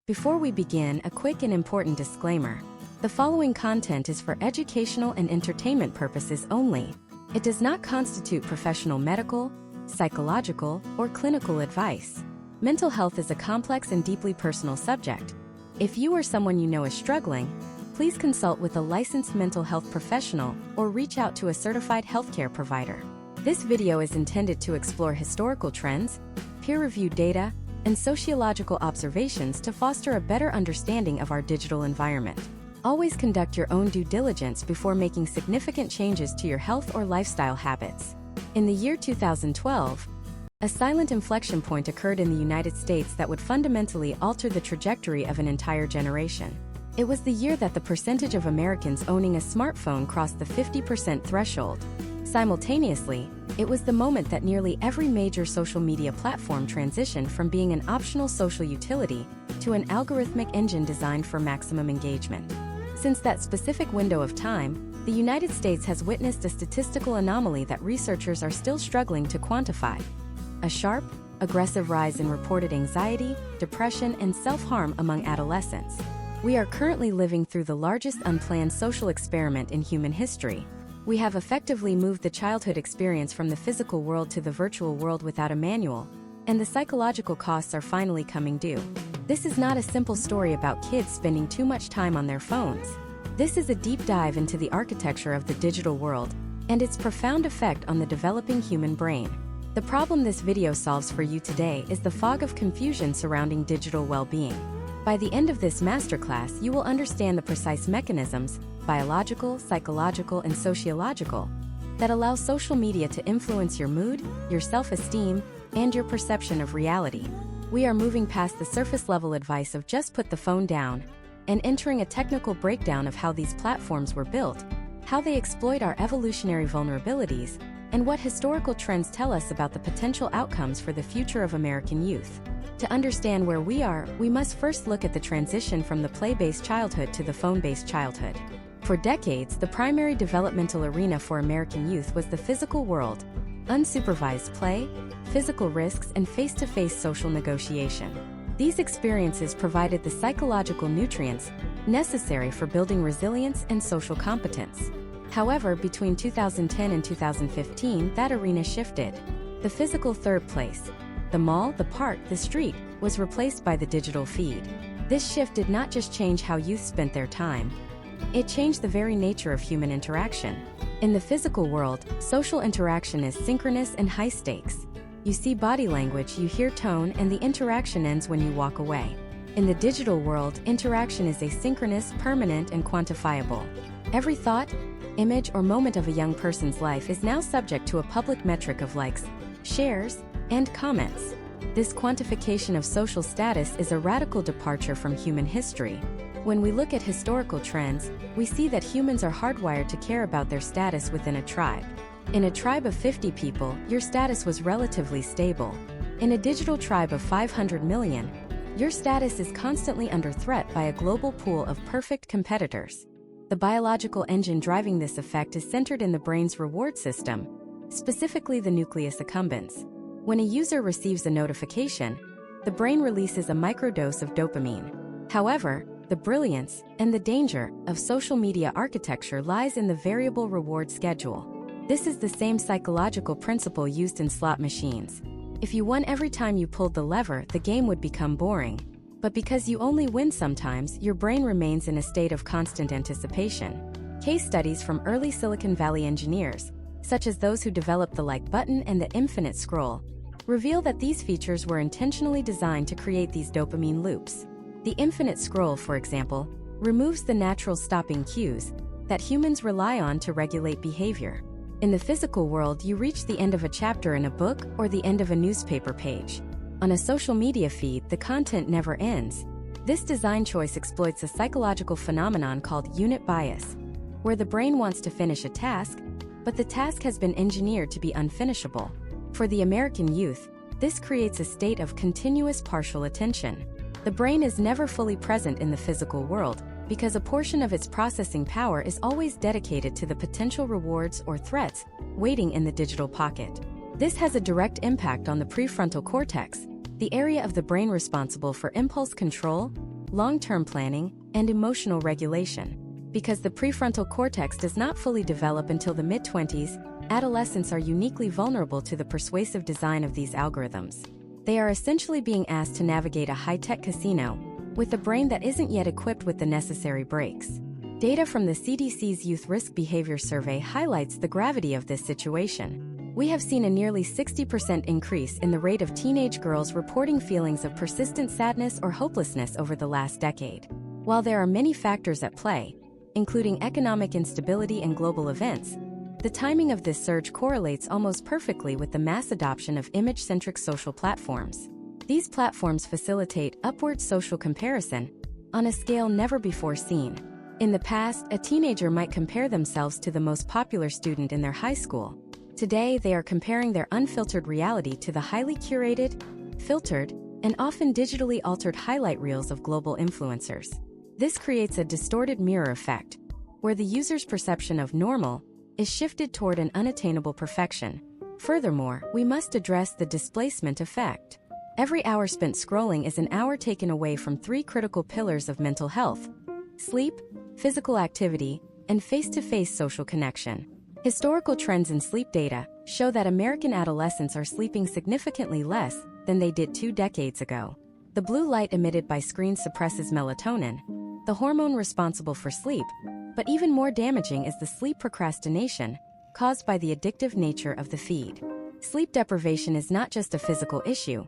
Before we begin, a quick and important disclaimer. The following content is for educational and entertainment purposes only. It does not constitute professional medical, psychological, or clinical advice. Mental health is a complex and deeply personal subject. If you or someone you know is struggling, please consult with a licensed mental health professional or reach out to a certified healthcare provider. This video is intended to explore historical trends, peer-reviewed data, and sociological observations to foster a better understanding of our digital environment. Always conduct your own due diligence before making significant changes to your health or lifestyle habits. In the year 2012, a silent inflection point occurred in the United States that would fundamentally alter the trajectory of an entire generation. It was the year that the percentage of Americans owning a smartphone crossed the 50% threshold. Simultaneously, it was the moment that nearly every major social media platform transitioned from being an optional social utility to an algorithmic engine designed for maximum engagement. Since that specific window of time, the United States has witnessed a statistical anomaly that researchers are still struggling to quantify: a sharp, aggressive rise in reported anxiety, depression, and self-harm among adolescents. We are currently living through the largest unplanned social experiment in human history. We have effectively moved the childhood experience from the physical world to the virtual world without a manual, and the psychological costs are finally coming due. This is not a simple story about kids spending too much time on their phones. This is a deep dive into the architecture of the digital world and its profound effect on the developing human brain. The problem this video solves for you today is the fog of confusion surrounding digital well-being. By the end of this masterclass, you will understand the precise mechanisms, biological, psychological, and sociological, that allow social media to influence your mood, your self-esteem, and your perception of reality. We are moving past the surface-level advice of just put the phone down and entering a technical breakdown of how these platforms were built, how they exploit our evolutionary vulnerabilities, and what historical trends tell us about the potential outcomes for the future of American youth. To understand where we are, we must first look at the transition from the play-based childhood to the phone-based childhood. For decades, the primary developmental arena for American youth was the physical world: unsupervised play, physical risks, and face-to-face social negotiation. These experiences provided the psychological nutrients necessary for building resilience and social competence. However, between 2010 and 2015, that arena shifted. The physical third place, the mall, the park, the street, was replaced by the digital feed. This shift did not just change how youth spent their time, it changed the very nature of human interaction. In the physical world, social interaction is synchronous and high stakes. You see body language, you hear tone, and the interaction ends when you walk away. In the digital world, interaction is asynchronous, permanent, and quantifiable. Every thought, image, or moment of a young person's life is now subject to a public metric of likes, shares, and comments. This quantification of social status is a radical departure from human history. When we look at historical trends, we see that humans are hardwired to care about their status within a tribe. In a tribe of 50 people, your status was relatively stable. In a digital tribe of 500 million, your status is constantly under threat by a global pool of perfect competitors. The biological engine driving this effect is centered in the brain's reward system, specifically the nucleus accumbens. When a user receives a notification, the brain releases a microdose of dopamine. However, the brilliance and the danger of social media architecture lies in the variable reward schedule. This is the same psychological principle used in slot machines. If you won every time you pulled the lever, the game would become boring. But because you only win sometimes, your brain remains in a state of constant anticipation. Case studies from early Silicon Valley engineers, such as those who developed the like button and the infinite scroll, reveal that these features were intentionally designed to create these dopamine loops. The infinite scroll, for example, removes the natural stopping cues that humans rely on to regulate behavior. In the physical world, you reach the end of a chapter in a book or the end of a newspaper page. On a social media feed, the content never ends. This design choice exploits a psychological phenomenon called unit bias, where the brain wants to finish a task, but the task has been engineered to be unfinishable. For the American youth, this creates a state of continuous partial attention. The brain is never fully present in the physical world because a portion of its processing power is always dedicated to the potential rewards or threats waiting in the digital pocket. This has a direct impact on the prefrontal cortex, the area of the brain responsible for impulse control, long-term planning, and emotional regulation. Because the prefrontal cortex does not fully develop until the mid-20s, adolescents are uniquely vulnerable to the persuasive design of these algorithms. They are essentially being asked to navigate a high-tech casino with a brain that isn't yet equipped with the necessary brakes. Data from the CDC's Youth Risk Behavior Survey highlights the gravity of this situation. We have seen a nearly 60% increase in the rate of teenage girls reporting feelings of persistent sadness or hopelessness over the last decade. While there are many factors at play, including economic instability and global events, the timing of this surge correlates almost perfectly with the mass adoption of image-centric social platforms. These platforms facilitate upward social comparison on a scale never before seen. In the past, a teenager might compare themselves to the most popular student in their high school. Today, they are comparing their unfiltered reality to the highly curated, filtered, and often digitally altered highlight reels of global influencers. This creates a distorted mirror effect, where the user's perception of normal is shifted toward an unattainable perfection. Furthermore, we must address the displacement effect. Every hour spent scrolling is an hour taken away from three critical pillars of mental health: sleep, physical activity, and face-to-face social connection. Historical trends in sleep data show that American adolescents are sleeping significantly less than they did 2 decades ago. The blue light emitted by screens suppresses melatonin, the hormone responsible for sleep, but even more damaging is the sleep procrastination caused by the addictive nature of the feed. Sleep deprivation is not just a physical issue.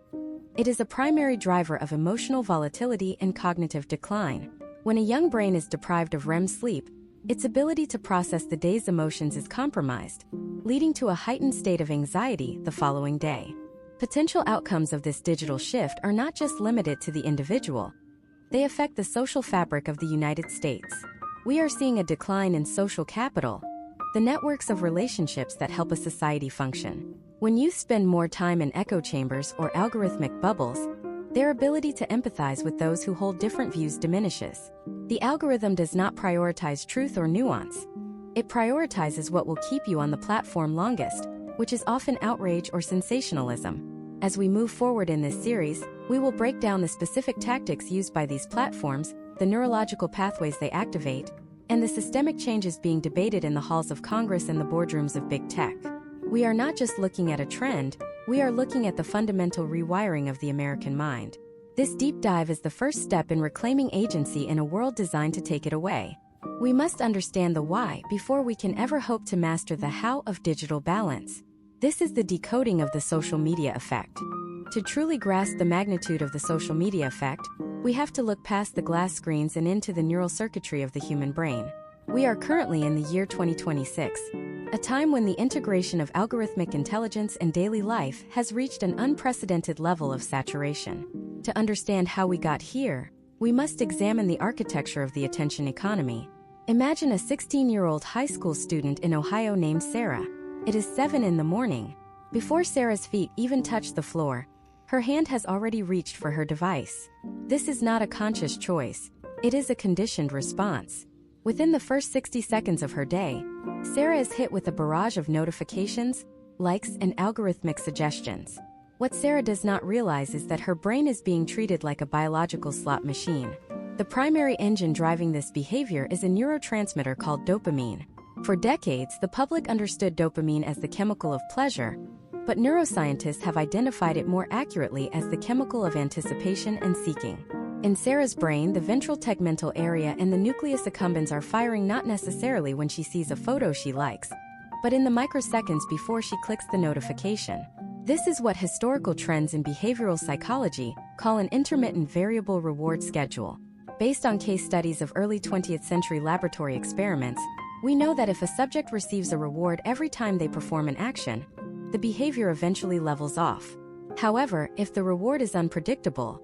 It is a primary driver of emotional volatility and cognitive decline. When a young brain is deprived of REM sleep, its ability to process the day's emotions is compromised, leading to a heightened state of anxiety the following day. Potential outcomes of this digital shift are not just limited to the individual. They affect the social fabric of the United States. We are seeing a decline in social capital, the networks of relationships that help a society function. When youth spend more time in echo chambers or algorithmic bubbles, their ability to empathize with those who hold different views diminishes. The algorithm does not prioritize truth or nuance. It prioritizes what will keep you on the platform longest, which is often outrage or sensationalism. As we move forward in this series, we will break down the specific tactics used by these platforms, the neurological pathways they activate, and the systemic changes being debated in the halls of Congress and the boardrooms of big tech. We are not just looking at a trend, we are looking at the fundamental rewiring of the American mind. This deep dive is the first step in reclaiming agency in a world designed to take it away. We must understand the why before we can ever hope to master the how of digital balance. This is the decoding of the social media effect. To truly grasp the magnitude of the social media effect, we have to look past the glass screens and into the neural circuitry of the human brain. We are currently in the year 2026, a time when the integration of algorithmic intelligence in daily life has reached an unprecedented level of saturation. To understand how we got here, we must examine the architecture of the attention economy. Imagine a 16-year-old high school student in Ohio named Sarah. It is 7 in the morning. Before Sarah's feet even touch the floor, her hand has already reached for her device. This is not a conscious choice. It is a conditioned response. Within the first 60 seconds of her day, Sarah is hit with a barrage of notifications, likes, and algorithmic suggestions. What Sarah does not realize is that her brain is being treated like a biological slot machine. The primary engine driving this behavior is a neurotransmitter called dopamine. For decades, the public understood dopamine as the chemical of pleasure, but neuroscientists have identified it more accurately as the chemical of anticipation and seeking. In Sarah's brain, the ventral tegmental area and the nucleus accumbens are firing not necessarily when she sees a photo she likes, but in the microseconds before she clicks the notification. This is what historical trends in behavioral psychology call an intermittent variable reward schedule. Based on case studies of early 20th century laboratory experiments, we know that if a subject receives a reward every time they perform an action, the behavior eventually levels off. However, if the reward is unpredictable,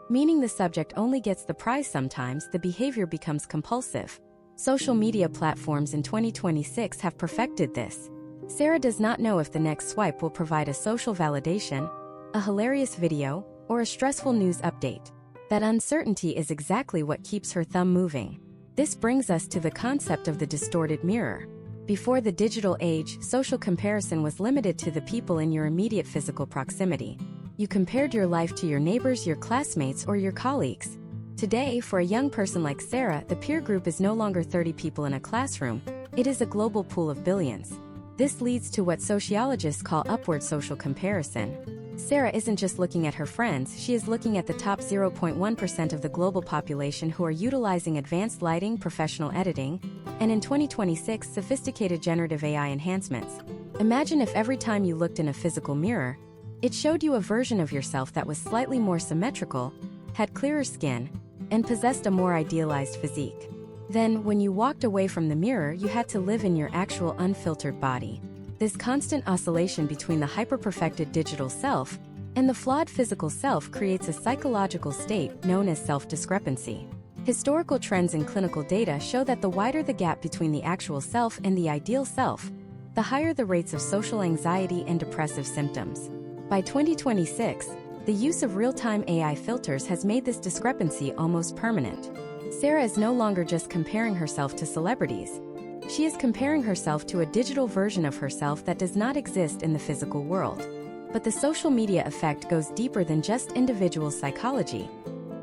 meaning the subject only gets the prize sometimes, the behavior becomes compulsive. Social media platforms in 2026 have perfected this. Sarah does not know if the next swipe will provide a social validation, a hilarious video, or a stressful news update. That uncertainty is exactly what keeps her thumb moving. This brings us to the concept of the distorted mirror. Before the digital age, social comparison was limited to the people in your immediate physical proximity. You compared your life to your neighbors, your classmates, or your colleagues. Today, for a young person like Sarah, the peer group is no longer 30 people in a classroom. It is a global pool of billions. This leads to what sociologists call upward social comparison. Sarah isn't just looking at her friends, she is looking at the top 0.1% of the global population who are utilizing advanced lighting, professional editing, and in 2026, sophisticated generative AI enhancements. Imagine if every time you looked in a physical mirror, it showed you a version of yourself that was slightly more symmetrical, had clearer skin, and possessed a more idealized physique. Then, when you walked away from the mirror, you had to live in your actual unfiltered body. This constant oscillation between the hyper-perfected digital self and the flawed physical self creates a psychological state known as self-discrepancy. Historical trends in clinical data show that the wider the gap between the actual self and the ideal self, the higher the rates of social anxiety and depressive symptoms. By 2026, the use of real-time AI filters has made this discrepancy almost permanent. Sarah is no longer just comparing herself to celebrities. She is comparing herself to a digital version of herself that does not exist in the physical world. But the social media effect goes deeper than just individual psychology.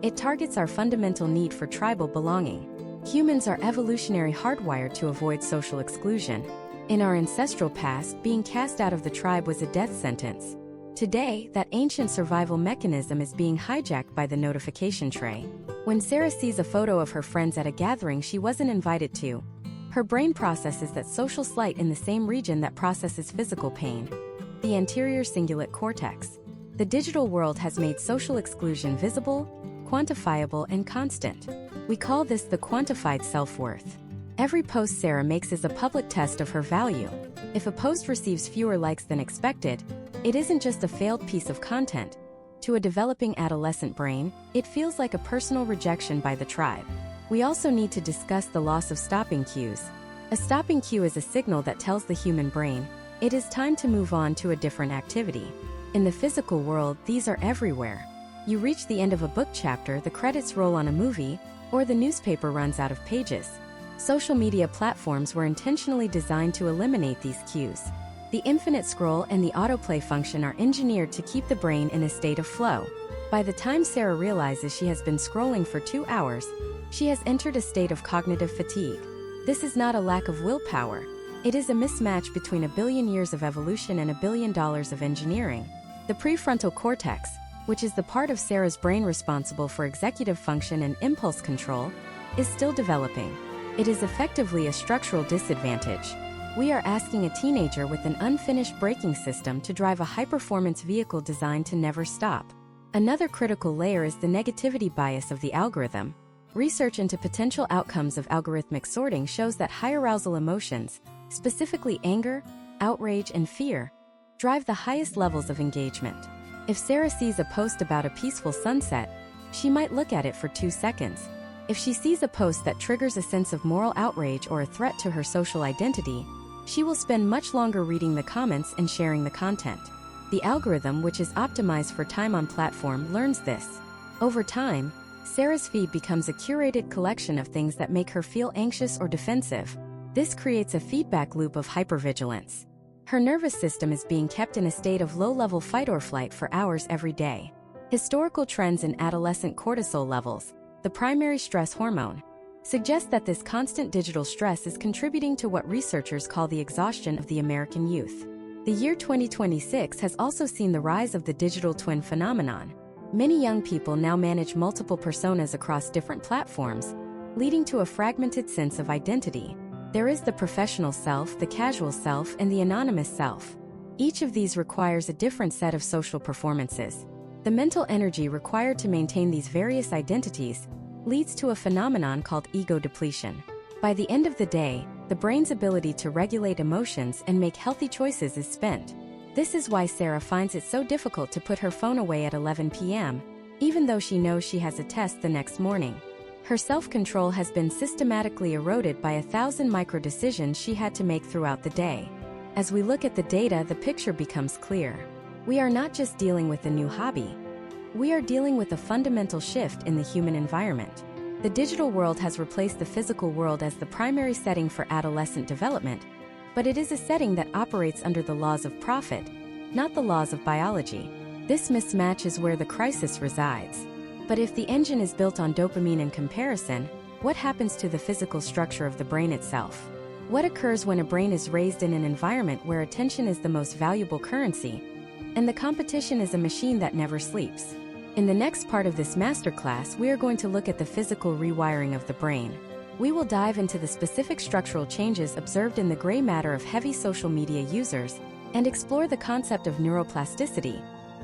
It targets our fundamental need for tribal belonging. Humans are evolutionarily hardwired to avoid social exclusion. In our ancestral past, being cast out of the tribe was a death sentence. Today, that ancient survival mechanism is being hijacked by the notification tray. When Sarah sees a photo of her friends at a gathering she wasn't invited to, her brain processes that social slight in the same region that processes physical pain, the anterior cingulate cortex. The digital world has made social exclusion visible, quantifiable, and constant. We call this the quantified self-worth. Every post Sarah makes is a public test of her value. If a post receives fewer likes than expected, it isn't just a failed piece of content. To a developing adolescent brain, it feels like a personal rejection by the tribe. We also need to discuss the loss of stopping cues. A stopping cue is a signal that tells the human brain, it is time to move on to a different activity. In the physical world, these are everywhere. You reach the end of a book chapter, the credits roll on a movie, or the newspaper runs out of pages. Social media platforms were intentionally designed to eliminate these cues. The infinite scroll and the autoplay function are engineered to keep the brain in a state of flow. By the time Sarah realizes she has been scrolling for 2 hours, she has entered a state of cognitive fatigue. This is not a lack of willpower. It is a mismatch between 1 billion years of evolution and $1 billion of engineering. The prefrontal cortex, which is the part of Sarah's brain responsible for executive function and impulse control, is still developing. It is effectively a structural disadvantage. We are asking a teenager with an unfinished braking system to drive a high-performance vehicle designed to never stop. Another critical layer is the negativity bias of the algorithm. Research into potential outcomes of algorithmic sorting shows that high-arousal emotions, specifically anger, outrage, and fear, drive the highest levels of engagement. If Sarah sees a post about a peaceful sunset, she might look at it for 2 seconds. If she sees a post that triggers a sense of moral outrage or a threat to her social identity, she will spend much longer reading the comments and sharing the content. The algorithm, which is optimized for time on platform, learns this. Over time, Sarah's feed becomes a curated collection of things that make her feel anxious or defensive. This creates a feedback loop of hypervigilance. Her nervous system is being kept in a state of low-level fight or flight for hours every day. Historical trends in adolescent cortisol levels, the primary stress hormone, suggest that this constant digital stress is contributing to what researchers call the exhaustion of the American youth. The year 2026 has also seen the rise of the digital twin phenomenon. Many young people now manage multiple personas across different platforms, leading to a fragmented sense of identity. There is the professional self, the casual self, and the anonymous self. Each of these requires a different set of social performances. The mental energy required to maintain these various identities leads to a phenomenon called ego depletion. By the end of the day, the brain's ability to regulate emotions and make healthy choices is spent. This is why Sarah finds it so difficult to put her phone away at 11 p.m., even though she knows she has a test the next morning. Her self-control has been systematically eroded by 1,000 micro-decisions she had to make throughout the day. As we look at the data, the picture becomes clear. We are not just dealing with a new hobby. We are dealing with a fundamental shift in the human environment. The digital world has replaced the physical world as the primary setting for adolescent development, but it is a setting that operates under the laws of profit, not the laws of biology. This mismatch is where the crisis resides. But if the engine is built on dopamine and comparison, what happens to the physical structure of the brain itself? What occurs when a brain is raised in an environment where attention is the most valuable currency, and the competition is a machine that never sleeps? In the next part of this masterclass, we are going to look at the physical rewiring of the brain. We will dive into the specific structural changes observed in the gray matter of heavy social media users and explore the concept of neuroplasticity,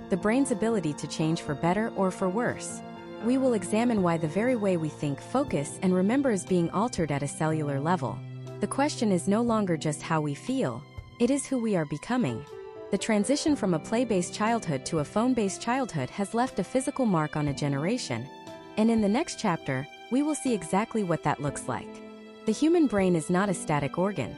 the brain's ability to change for better or for worse. We will examine why the very way we think, focus, and remember is being altered at a cellular level. The question is no longer just how we feel, it is who we are becoming. The transition from a play-based childhood to a phone-based childhood has left a physical mark on a generation, and in the next chapter, we will see exactly what that looks like. The human brain is not a static organ.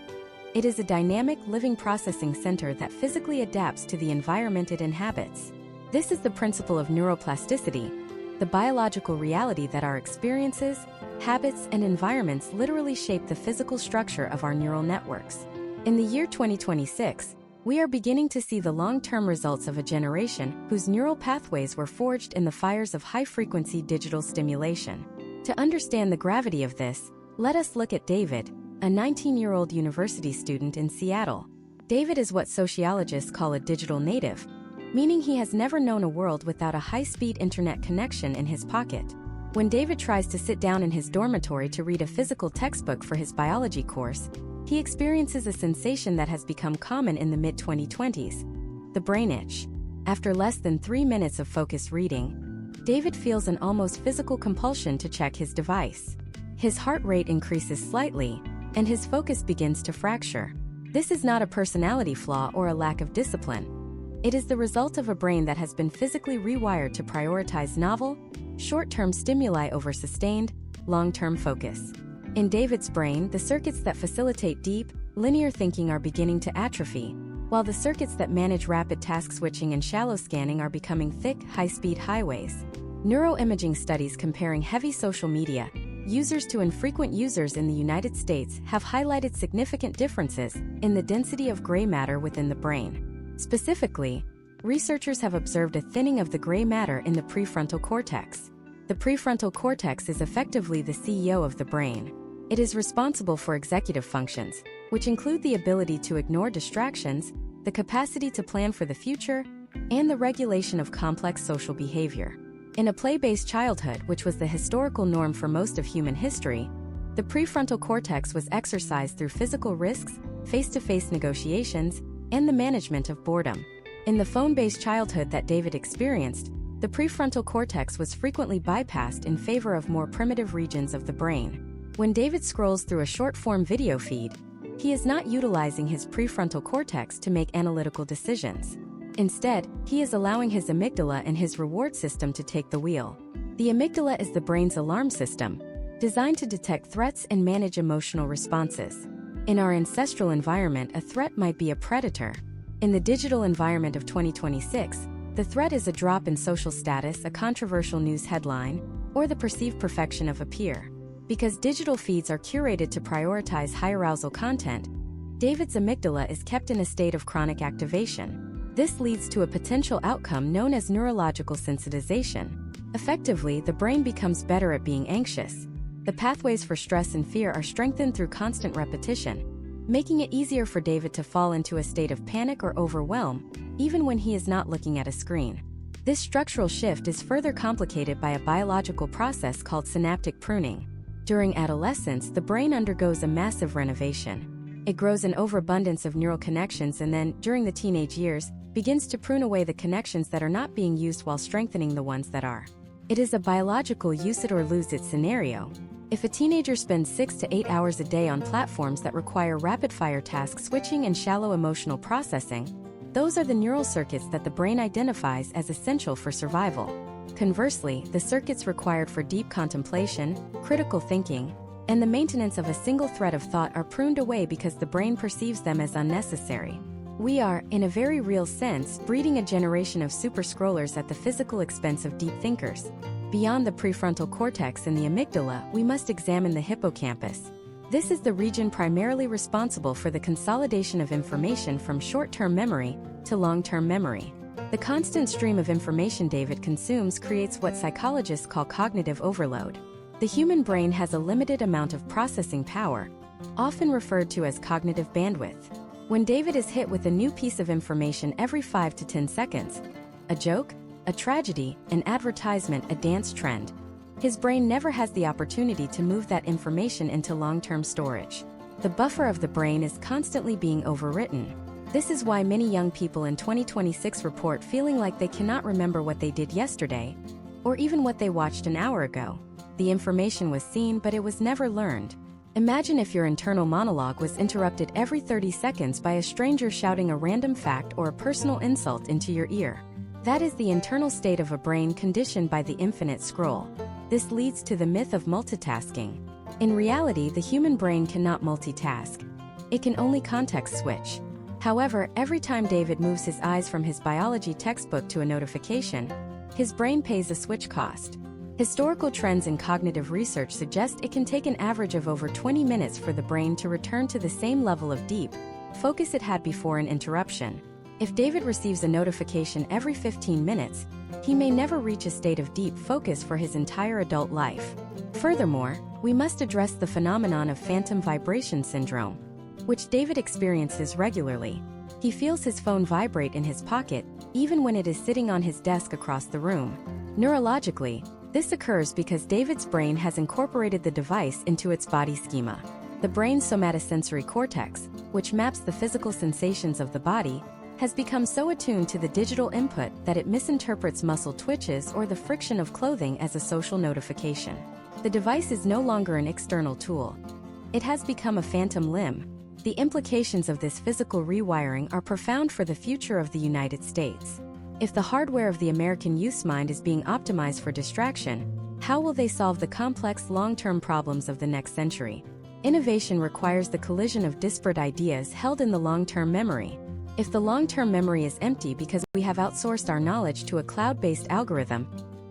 It is a dynamic, living processing center that physically adapts to the environment it inhabits. This is the principle of neuroplasticity, the biological reality that our experiences, habits, and environments literally shape the physical structure of our neural networks. In the year 2026, we are beginning to see the long-term results of a generation whose neural pathways were forged in the fires of high-frequency digital stimulation. To understand the gravity of this, let us look at David, a 19-year-old university student in Seattle. David is what sociologists call a digital native, meaning he has never known a world without a high-speed internet connection in his pocket. When David tries to sit down in his dormitory to read a physical textbook for his biology course, he experiences a sensation that has become common in the mid-2020s, the brain itch. After less than 3 minutes of focused reading, David feels an almost physical compulsion to check his device. His heart rate increases slightly, and his focus begins to fracture. This is not a personality flaw or a lack of discipline. It is the result of a brain that has been physically rewired to prioritize novel, short-term stimuli over sustained, long-term focus. In David's brain, the circuits that facilitate deep, linear thinking are beginning to atrophy, while the circuits that manage rapid task switching and shallow scanning are becoming thick, high-speed highways. Neuroimaging studies comparing heavy social media users to infrequent users in the United States have highlighted significant differences in the density of gray matter within the brain. Specifically, researchers have observed a thinning of the gray matter in the prefrontal cortex. The prefrontal cortex is effectively the CEO of the brain. It is responsible for executive functions, which include the ability to ignore distractions, the capacity to plan for the future, and the regulation of complex social behavior. In a play-based childhood, which was the historical norm for most of human history, the prefrontal cortex was exercised through physical risks, face-to-face negotiations, and the management of boredom. In the phone-based childhood that David experienced, the prefrontal cortex was frequently bypassed in favor of more primitive regions of the brain. When David scrolls through a short-form video feed, he is not utilizing his prefrontal cortex to make analytical decisions. Instead, he is allowing his amygdala and his reward system to take the wheel. The amygdala is the brain's alarm system, designed to detect threats and manage emotional responses. In our ancestral environment, a threat might be a predator. In the digital environment of 2026, the threat is a drop in social status, a controversial news headline, or the perceived perfection of a peer. Because digital feeds are curated to prioritize high-arousal content, David's amygdala is kept in a state of chronic activation. This leads to a potential outcome known as neurological sensitization. Effectively, the brain becomes better at being anxious. The pathways for stress and fear are strengthened through constant repetition, making it easier for David to fall into a state of panic or overwhelm, even when he is not looking at a screen. This structural shift is further complicated by a biological process called synaptic pruning. During adolescence, the brain undergoes a massive renovation. It grows an overabundance of neural connections and then, during the teenage years, begins to prune away the connections that are not being used while strengthening the ones that are. It is a biological use it or lose it scenario. If a teenager spends 6 to 8 hours a day on platforms that require rapid-fire task switching and shallow emotional processing, those are the neural circuits that the brain identifies as essential for survival. Conversely, the circuits required for deep contemplation, critical thinking, and the maintenance of a single thread of thought are pruned away because the brain perceives them as unnecessary. We are, in a very real sense, breeding a generation of super scrollers at the physical expense of deep thinkers. Beyond the prefrontal cortex and the amygdala, we must examine the hippocampus. This is the region primarily responsible for the consolidation of information from short-term memory to long-term memory. The constant stream of information David consumes creates what psychologists call cognitive overload. The human brain has a limited amount of processing power, often referred to as cognitive bandwidth. When David is hit with a new piece of information every 5 to 10 seconds, a joke, a tragedy, an advertisement, a dance trend, his brain never has the opportunity to move that information into long-term storage. The buffer of the brain is constantly being overwritten. This is why many young people in 2026 report feeling like they cannot remember what they did yesterday, or even what they watched an hour ago. The information was seen, but it was never learned. Imagine if your internal monologue was interrupted every 30 seconds by a stranger shouting a random fact or a personal insult into your ear. That is the internal state of a brain conditioned by the infinite scroll. This leads to the myth of multitasking. In reality, the human brain cannot multitask. It can only context switch. However, every time David moves his eyes from his biology textbook to a notification, his brain pays a switch cost. Historical trends in cognitive research suggest it can take an average of over 20 minutes for the brain to return to the same level of deep focus it had before an interruption. If David receives a notification every 15 minutes, he may never reach a state of deep focus for his entire adult life. Furthermore, we must address the phenomenon of phantom vibration syndrome, which David experiences regularly. He feels his phone vibrate in his pocket, even when it is sitting on his desk across the room. Neurologically, this occurs because David's brain has incorporated the device into its body schema. The brain's somatosensory cortex, which maps the physical sensations of the body, has become so attuned to the digital input that it misinterprets muscle twitches or the friction of clothing as a social notification. The device is no longer an external tool. It has become a phantom limb. The implications of this physical rewiring are profound for the future of the United States. If the hardware of the American youth's mind is being optimized for distraction, how will they solve the complex long-term problems of the next century? Innovation requires the collision of disparate ideas held in the long-term memory. If the long-term memory is empty because we have outsourced our knowledge to a cloud-based algorithm,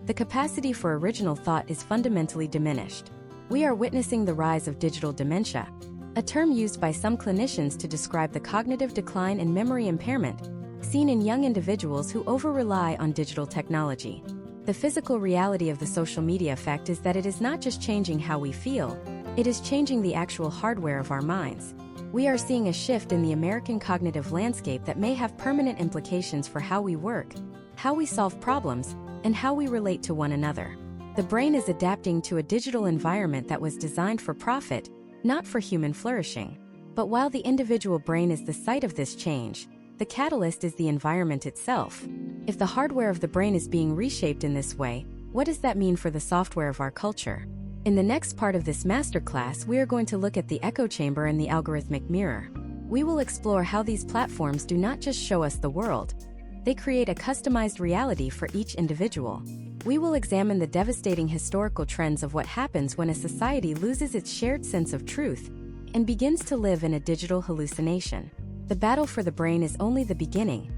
the capacity for original thought is fundamentally diminished. We are witnessing the rise of digital dementia, a term used by some clinicians to describe the cognitive decline and memory impairment seen in young individuals who over-rely on digital technology. The physical reality of the social media effect is that it is not just changing how we feel, it is changing the actual hardware of our minds. We are seeing a shift in the American cognitive landscape that may have permanent implications for how we work, how we solve problems, and how we relate to one another. The brain is adapting to a digital environment that was designed for profit, not for human flourishing. But while the individual brain is the site of this change, the catalyst is the environment itself. If the hardware of the brain is being reshaped in this way, what does that mean for the software of our culture? In the next part of this masterclass, we are going to look at the echo chamber and the algorithmic mirror. We will explore how these platforms do not just show us the world, they create a customized reality for each individual. We will examine the devastating historical trends of what happens when a society loses its shared sense of truth and begins to live in a digital hallucination. The battle for the brain is only the beginning.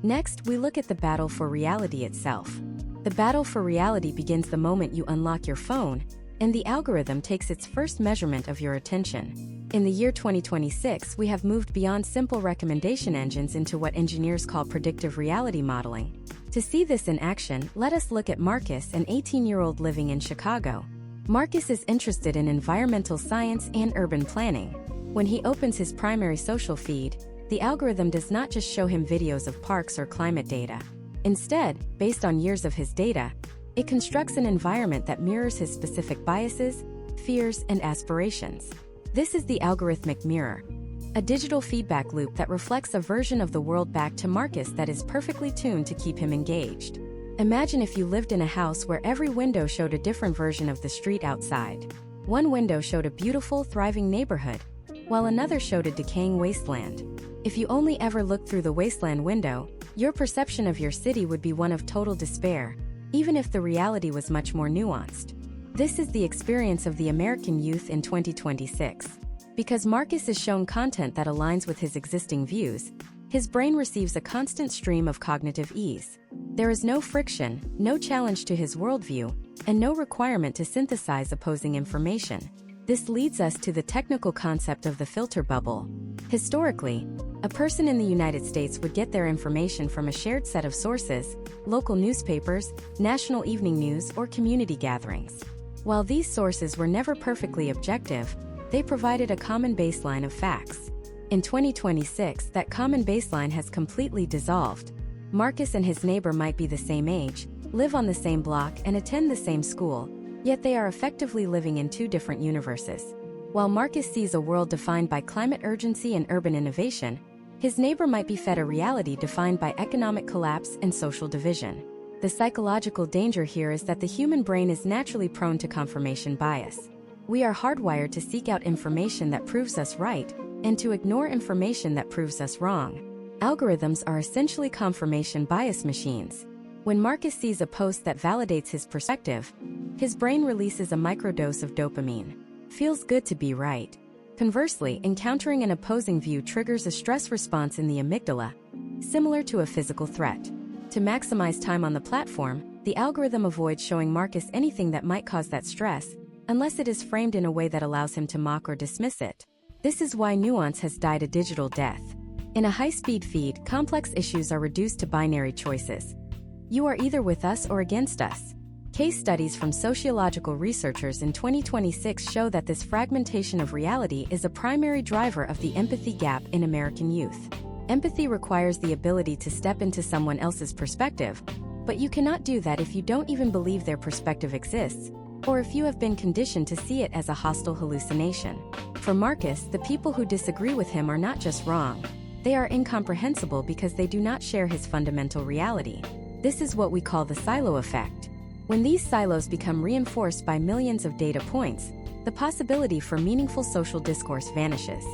Next, we look at the battle for reality itself. The battle for reality begins the moment you unlock your phone, and the algorithm takes its first measurement of your attention. In the year 2026, we have moved beyond simple recommendation engines into what engineers call predictive reality modeling. To see this in action, let us look at Marcus, an 18-year-old living in Chicago. Marcus is interested in environmental science and urban planning. When he opens his primary social feed, the algorithm does not just show him videos of parks or climate data. Instead, based on years of his data, it constructs an environment that mirrors his specific biases, fears, and aspirations. This is the algorithmic mirror, a digital feedback loop that reflects a version of the world back to Marcus that is perfectly tuned to keep him engaged. Imagine if you lived in a house where every window showed a different version of the street outside. One window showed a beautiful, thriving neighborhood, while another showed a decaying wasteland. If you only ever looked through the wasteland window, your perception of your city would be one of total despair, even if the reality was much more nuanced. This is the experience of the American youth in 2026. Because Marcus is shown content that aligns with his existing views, his brain receives a constant stream of cognitive ease. There is no friction, no challenge to his worldview, and no requirement to synthesize opposing information. This leads us to the technical concept of the filter bubble. Historically, A person in the United States would get their information from a shared set of sources, local newspapers, national evening news, or community gatherings. While these sources were never perfectly objective, they provided a common baseline of facts. In 2026, that common baseline has completely dissolved. Marcus and his neighbor might be the same age, live on the same block, and attend the same school, yet they are effectively living in two different universes. While Marcus sees a world defined by climate urgency and urban innovation, his neighbor might be fed a reality defined by economic collapse and social division. The psychological danger here is that the human brain is naturally prone to confirmation bias. We are hardwired to seek out information that proves us right, and to ignore information that proves us wrong. Algorithms are essentially confirmation bias machines. When Marcus sees a post that validates his perspective, his brain releases a microdose of dopamine. Feels good to be right. Conversely, encountering an opposing view triggers a stress response in the amygdala, similar to a physical threat. To maximize time on the platform, the algorithm avoids showing Marcus anything that might cause that stress, unless it is framed in a way that allows him to mock or dismiss it. This is why nuance has died a digital death. In a high-speed feed, complex issues are reduced to binary choices. You are either with us or against us. Case studies from sociological researchers in 2026 show that this fragmentation of reality is a primary driver of the empathy gap in American youth. Empathy requires the ability to step into someone else's perspective, but you cannot do that if you don't even believe their perspective exists, or if you have been conditioned to see it as a hostile hallucination. For Marcus, the people who disagree with him are not just wrong. They are incomprehensible because they do not share his fundamental reality. This is what we call the silo effect. When these silos become reinforced by millions of data points, the possibility for meaningful social discourse vanishes.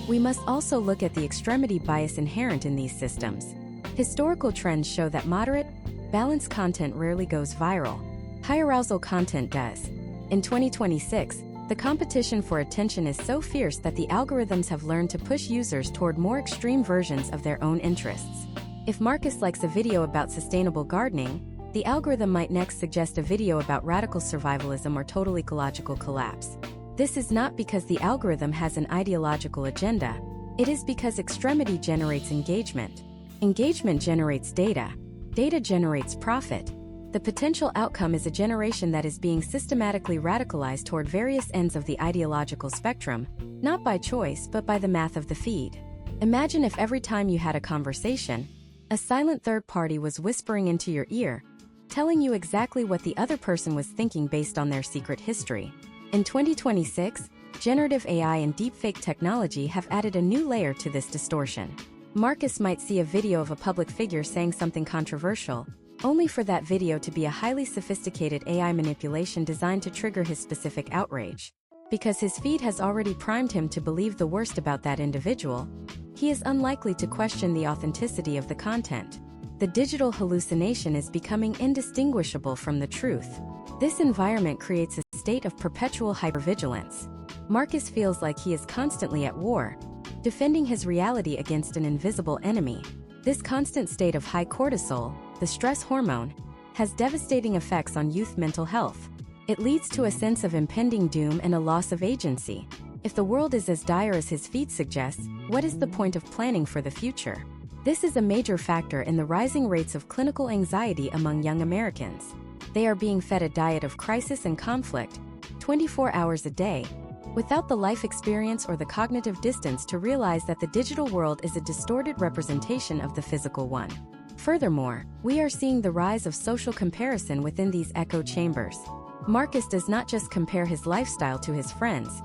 We must also look at the extremity bias inherent in these systems. Historical trends show that moderate, balanced content rarely goes viral. High-arousal content does. In 2026, the competition for attention is so fierce that the algorithms have learned to push users toward more extreme versions of their own interests. If Marcus likes a video about sustainable gardening, the algorithm might next suggest a video about radical survivalism or total ecological collapse. This is not because the algorithm has an ideological agenda. It is because extremity generates engagement. Engagement generates data. Data generates profit. The potential outcome is a generation that is being systematically radicalized toward various ends of the ideological spectrum, not by choice but by the math of the feed. Imagine if every time you had a conversation, a silent third party was whispering into your ear, telling you exactly what the other person was thinking based on their secret history. In 2026, generative AI and deepfake technology have added a new layer to this distortion. Marcus might see a video of a public figure saying something controversial, only for that video to be a highly sophisticated AI manipulation designed to trigger his specific outrage. Because his feed has already primed him to believe the worst about that individual, he is unlikely to question the authenticity of the content. The digital hallucination is becoming indistinguishable from the truth. This environment creates a state of perpetual hypervigilance. Marcus feels like he is constantly at war, defending his reality against an invisible enemy. This constant state of high cortisol, the stress hormone, has devastating effects on youth mental health. It leads to a sense of impending doom and a loss of agency. If the world is as dire as his feed suggests, what is the point of planning for the future? This is a major factor in the rising rates of clinical anxiety among young Americans. They are being fed a diet of crisis and conflict, 24 hours a day, without the life experience or the cognitive distance to realize that the digital world is a distorted representation of the physical one. Furthermore, we are seeing the rise of social comparison within these echo chambers. Marcus does not just compare his lifestyle to his friends.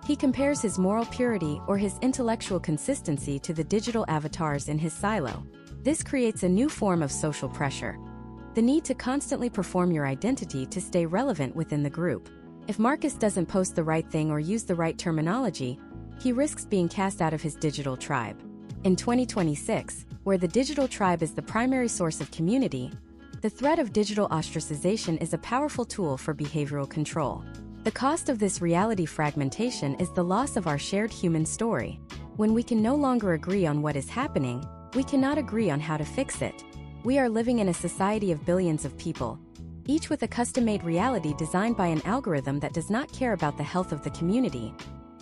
He compares his moral purity or his intellectual consistency to the digital avatars in his silo. This creates a new form of social pressure. The need to constantly perform your identity to stay relevant within the group. If Marcus doesn't post the right thing or use the right terminology, he risks being cast out of his digital tribe. In 2026, where the digital tribe is the primary source of community, the threat of digital ostracization is a powerful tool for behavioral control. The cost of this reality fragmentation is the loss of our shared human story. When we can no longer agree on what is happening, we cannot agree on how to fix it. We are living in a society of billions of people, each with a custom-made reality designed by an algorithm that does not care about the health of the community,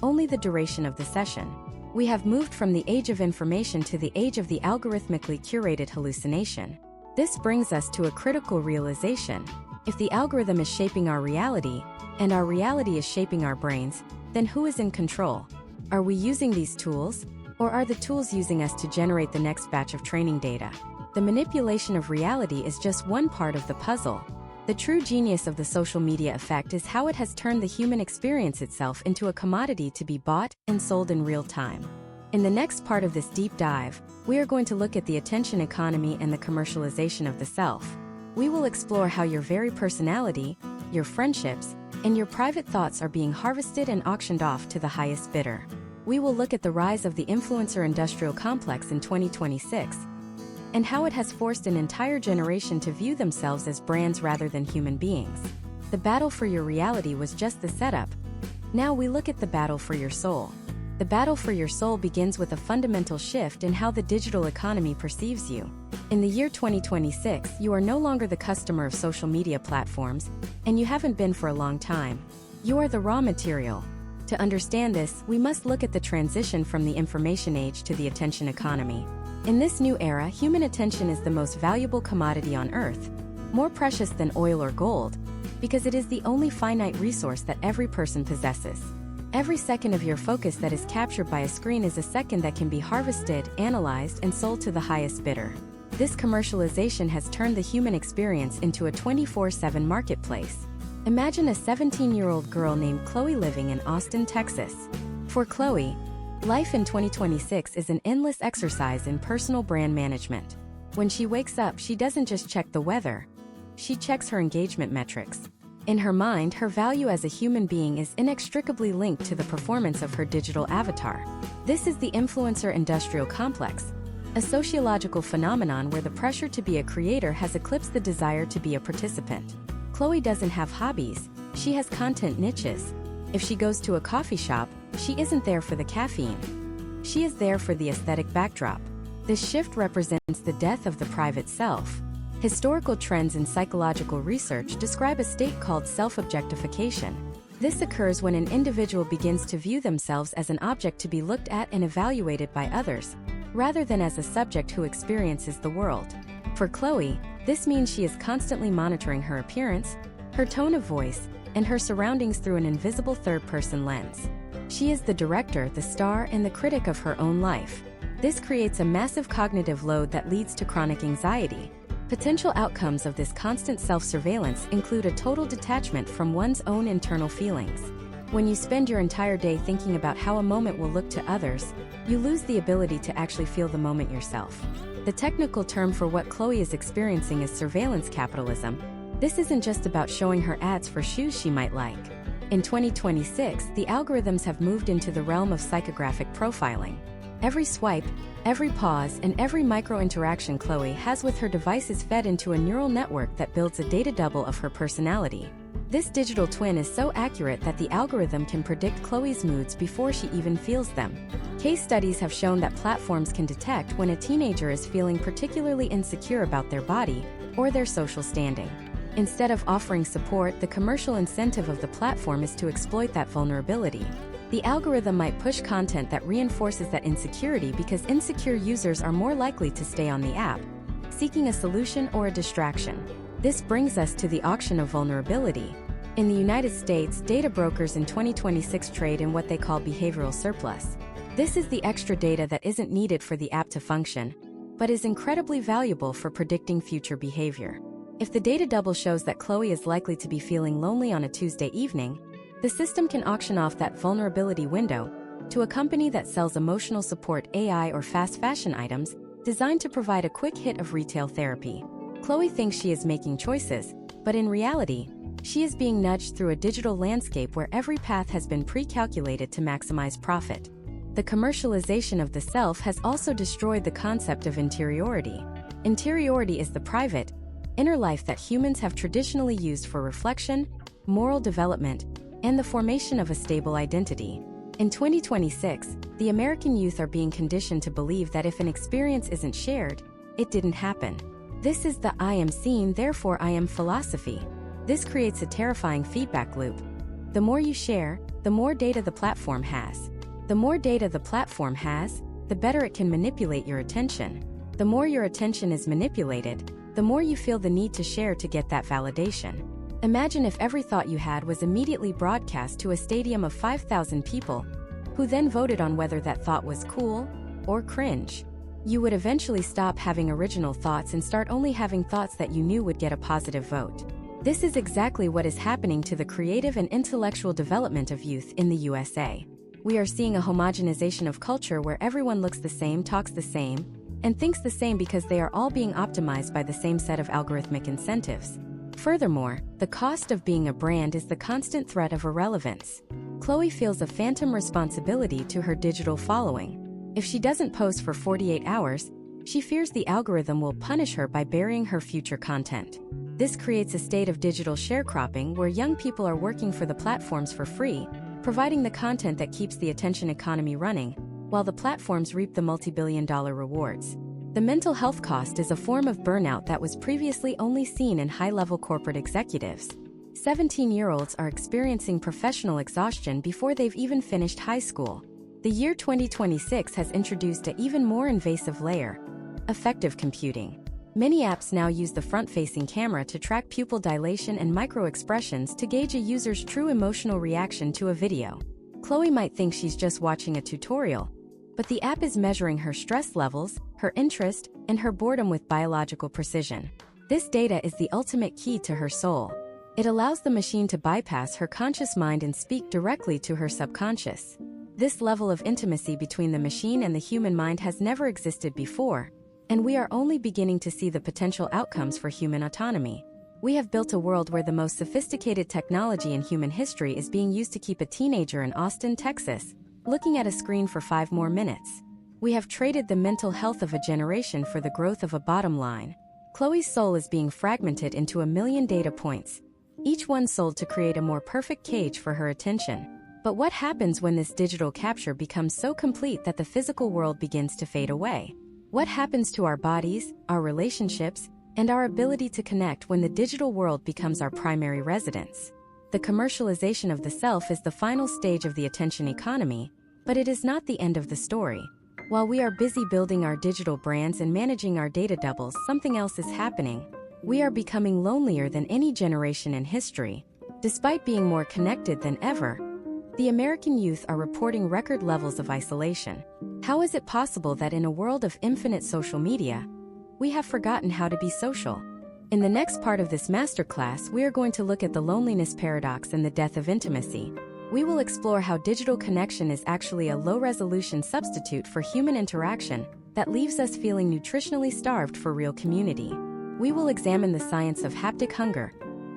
only the duration of the session. We have moved from the age of information to the age of the algorithmically curated hallucination. This brings us to a critical realization. If the algorithm is shaping our reality, and our reality is shaping our brains, then who is in control? Are we using these tools, or are the tools using us to generate the next batch of training data? The manipulation of reality is just one part of the puzzle. The true genius of the social media effect is how it has turned the human experience itself into a commodity to be bought and sold in real time. In the next part of this deep dive, we are going to look at the attention economy and the commercialization of the self. We will explore how your very personality, your friendships, and your private thoughts are being harvested and auctioned off to the highest bidder. We will look at the rise of the influencer industrial complex in 2026, and how it has forced an entire generation to view themselves as brands rather than human beings. The battle for your reality was just the setup. Now we look at the battle for your soul. The battle for your soul begins with a fundamental shift in how the digital economy perceives you. In the year 2026, you are no longer the customer of social media platforms, and you haven't been for a long time. You are the raw material. To understand this, we must look at the transition from the information age to the attention economy. In this new era, human attention is the most valuable commodity on Earth, more precious than oil or gold, because it is the only finite resource that every person possesses. Every second of your focus that is captured by a screen is a second that can be harvested, analyzed, and sold to the highest bidder. This commercialization has turned the human experience into a 24/7 marketplace. Imagine a 17-year-old girl named Chloe living in Austin, Texas. For Chloe, life in 2026 is an endless exercise in personal brand management. When she wakes up, she doesn't just check the weather. She checks her engagement metrics. In her mind, her value as a human being is inextricably linked to the performance of her digital avatar. This is the influencer industrial complex, a sociological phenomenon where the pressure to be a creator has eclipsed the desire to be a participant. Chloe doesn't have hobbies, she has content niches. If she goes to a coffee shop, she isn't there for the caffeine. She is there for the aesthetic backdrop. This shift represents the death of the private self. Historical trends in psychological research describe a state called self-objectification. This occurs when an individual begins to view themselves as an object to be looked at and evaluated by others, rather than as a subject who experiences the world. For Chloe, this means she is constantly monitoring her appearance, her tone of voice, and her surroundings through an invisible third-person lens. She is the director, the star, and the critic of her own life. This creates a massive cognitive load that leads to chronic anxiety. Potential outcomes of this constant self-surveillance include a total detachment from one's own internal feelings. When you spend your entire day thinking about how a moment will look to others, you lose the ability to actually feel the moment yourself. The technical term for what Chloe is experiencing is surveillance capitalism. This isn't just about showing her ads for shoes she might like. In 2026, the algorithms have moved into the realm of psychographic profiling. Every swipe, every pause, and every micro-interaction Chloe has with her device is fed into a neural network that builds a data double of her personality. This digital twin is so accurate that the algorithm can predict Chloe's moods before she even feels them. Case studies have shown that platforms can detect when a teenager is feeling particularly insecure about their body or their social standing. Instead of offering support, the commercial incentive of the platform is to exploit that vulnerability. The algorithm might push content that reinforces that insecurity because insecure users are more likely to stay on the app, seeking a solution or a distraction. This brings us to the auction of vulnerability. In the United States, data brokers in 2026 trade in what they call behavioral surplus. This is the extra data that isn't needed for the app to function, but is incredibly valuable for predicting future behavior. If the data double shows that Chloe is likely to be feeling lonely on a Tuesday evening, the system can auction off that vulnerability window to a company that sells emotional support AI or fast fashion items designed to provide a quick hit of retail therapy. Chloe thinks she is making choices, but in reality, she is being nudged through a digital landscape where every path has been pre-calculated to maximize profit. The commercialization of the self has also destroyed the concept of interiority. Interiority is the private, inner life that humans have traditionally used for reflection, moral development, and the formation of a stable identity. In 2026, the American youth are being conditioned to believe that if an experience isn't shared, it didn't happen. This is the "I am seen, therefore I am" philosophy. This creates a terrifying feedback loop. The more you share, the more data the platform has. The more data the platform has, the better it can manipulate your attention. The more your attention is manipulated, the more you feel the need to share to get that validation. Imagine if every thought you had was immediately broadcast to a stadium of 5,000 people, who then voted on whether that thought was cool or cringe. You would eventually stop having original thoughts and start only having thoughts that you knew would get a positive vote. This is exactly what is happening to the creative and intellectual development of youth in the USA. We are seeing a homogenization of culture where everyone looks the same, talks the same, and thinks the same because they are all being optimized by the same set of algorithmic incentives. Furthermore, the cost of being a brand is the constant threat of irrelevance. Chloe feels a phantom responsibility to her digital following. If she doesn't post for 48 hours, she fears the algorithm will punish her by burying her future content. This creates a state of digital sharecropping where young people are working for the platforms for free, providing the content that keeps the attention economy running, while the platforms reap the multi-billion-dollar rewards. The mental health cost is a form of burnout that was previously only seen in high-level corporate executives. 17-year-olds are experiencing professional exhaustion before they've even finished high school. The year 2026 has introduced an even more invasive layer: affective computing. Many apps now use the front-facing camera to track pupil dilation and micro-expressions to gauge a user's true emotional reaction to a video. Chloe might think she's just watching a tutorial, but the app is measuring her stress levels, her interest, and her boredom with biological precision. This data is the ultimate key to her soul. It allows the machine to bypass her conscious mind and speak directly to her subconscious. This level of intimacy between the machine and the human mind has never existed before, and we are only beginning to see the potential outcomes for human autonomy. We have built a world where the most sophisticated technology in human history is being used to keep a teenager in Austin, Texas, looking at a screen for 5 more minutes. We have traded the mental health of a generation for the growth of a bottom line. Chloe's soul is being fragmented into 1 million data points, each one sold to create a more perfect cage for her attention. But what happens when this digital capture becomes so complete that the physical world begins to fade away? What happens to our bodies, our relationships, and our ability to connect when the digital world becomes our primary residence? The commercialization of the self is the final stage of the attention economy, but it is not the end of the story. While we are busy building our digital brands and managing our data doubles, something else is happening. We are becoming lonelier than any generation in history. Despite being more connected than ever, the American youth are reporting record levels of isolation. How is it possible that in a world of infinite social media, we have forgotten how to be social? In the next part of this masterclass, we are going to look at the loneliness paradox and the death of intimacy. We will explore how digital connection is actually a low-resolution substitute for human interaction that leaves us feeling nutritionally starved for real community. We will examine the science of haptic hunger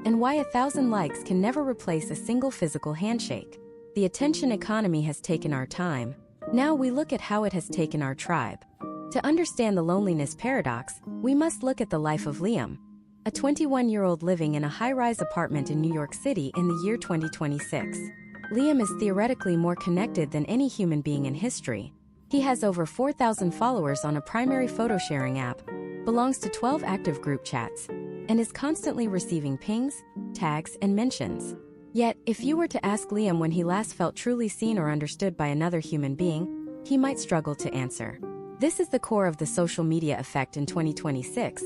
and why 1,000 likes can never replace a single physical handshake. The attention economy has taken our time. Now we look at how it has taken our tribe. To understand the loneliness paradox, we must look at the life of Liam, a 21-year-old living in a high-rise apartment in New York City in the year 2026. Liam is theoretically more connected than any human being in history. He has over 4,000 followers on a primary photo-sharing app, belongs to 12 active group chats, and is constantly receiving pings, tags, and mentions. Yet, if you were to ask Liam when he last felt truly seen or understood by another human being, he might struggle to answer. This is the core of the social media effect in 2026.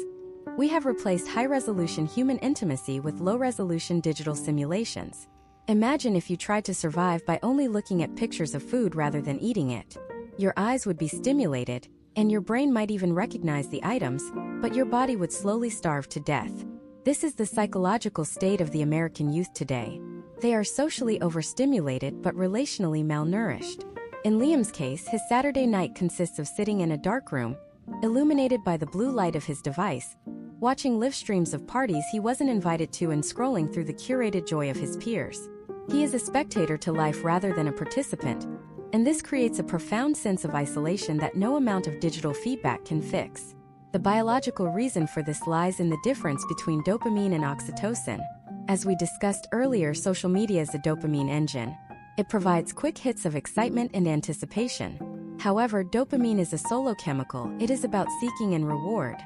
We have replaced high-resolution human intimacy with low-resolution digital simulations. Imagine if you tried to survive by only looking at pictures of food rather than eating it. Your eyes would be stimulated, and your brain might even recognize the items, but your body would slowly starve to death. This is the psychological state of the American youth today. They are socially overstimulated but relationally malnourished. In Liam's case, his Saturday night consists of sitting in a dark room, illuminated by the blue light of his device, watching live streams of parties he wasn't invited to and scrolling through the curated joy of his peers. He is a spectator to life rather than a participant, and this creates a profound sense of isolation that no amount of digital feedback can fix. The biological reason for this lies in the difference between dopamine and oxytocin. As we discussed earlier, social media is a dopamine engine. It provides quick hits of excitement and anticipation. However, dopamine is a solo chemical. It is about seeking and reward.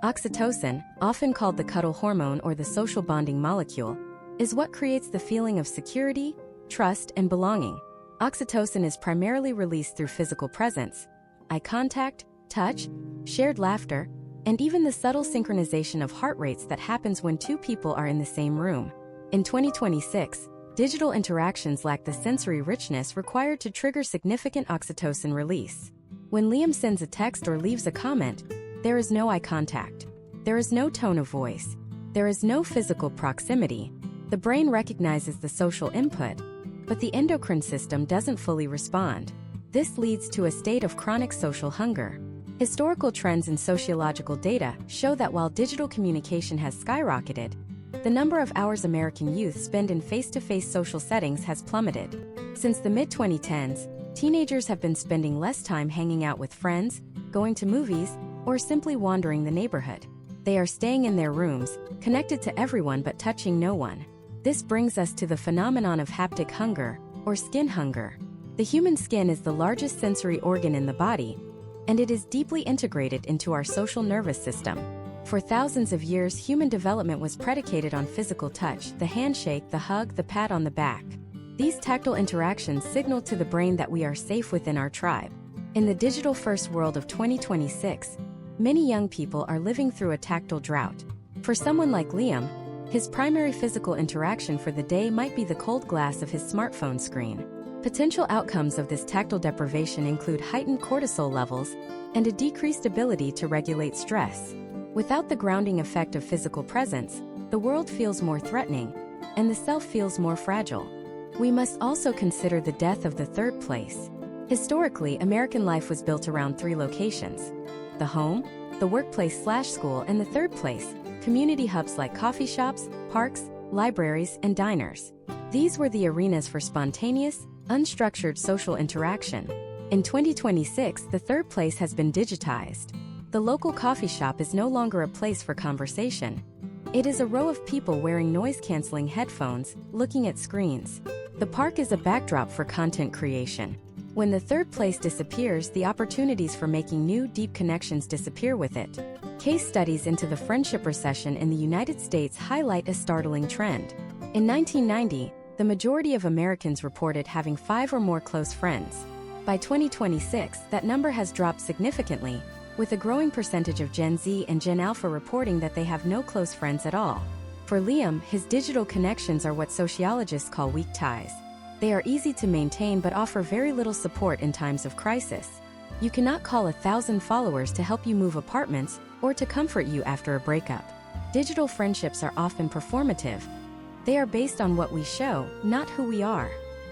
Oxytocin, often called the cuddle hormone or the social bonding molecule, is what creates the feeling of security, trust, and belonging. Oxytocin is primarily released through physical presence, eye contact, touch, shared laughter, and even the subtle synchronization of heart rates that happens when two people are in the same room. In 2026, digital interactions lack the sensory richness required to trigger significant oxytocin release. When Liam sends a text or leaves a comment, there is no eye contact. There is no tone of voice. There is no physical proximity. The brain recognizes the social input, but the endocrine system doesn't fully respond. This leads to a state of chronic social hunger. Historical trends in sociological data show that while digital communication has skyrocketed, the number of hours American youth spend in face-to-face social settings has plummeted. Since the mid-2010s, teenagers have been spending less time hanging out with friends, going to movies, or simply wandering the neighborhood. They are staying in their rooms, connected to everyone but touching no one. This brings us to the phenomenon of haptic hunger, or skin hunger. The human skin is the largest sensory organ in the body, and it is deeply integrated into our social nervous system. For thousands of years, human development was predicated on physical touch, the handshake, the hug, the pat on the back. These tactile interactions signal to the brain that we are safe within our tribe. In the digital-first world of 2026, many young people are living through a tactile drought. For someone like Liam, his primary physical interaction for the day might be the cold glass of his smartphone screen. Potential outcomes of this tactile deprivation include heightened cortisol levels and a decreased ability to regulate stress. Without the grounding effect of physical presence, the world feels more threatening, and the self feels more fragile. We must also consider the death of the third place. Historically, American life was built around three locations: the home, the workplace/school, and the third place, community hubs like coffee shops, parks, libraries, and diners. These were the arenas for spontaneous, unstructured social interaction. In 2026, the third place has been digitized. The local coffee shop is no longer a place for conversation. It is a row of people wearing noise-canceling headphones, looking at screens. The park is a backdrop for content creation. When the third place disappears, the opportunities for making new, deep connections disappear with it. Case studies into the friendship recession in the United States highlight a startling trend. In 1990, the majority of Americans reported having 5 or more close friends. By 2026, that number has dropped significantly, with a growing percentage of Gen Z and Gen Alpha reporting that they have no close friends at all. For Liam, his digital connections are what sociologists call weak ties. They are easy to maintain but offer very little support in times of crisis. You cannot call 1,000 followers to help you move apartments or to comfort you after a breakup. Digital friendships are often performative. They are based on what we show, not who we are.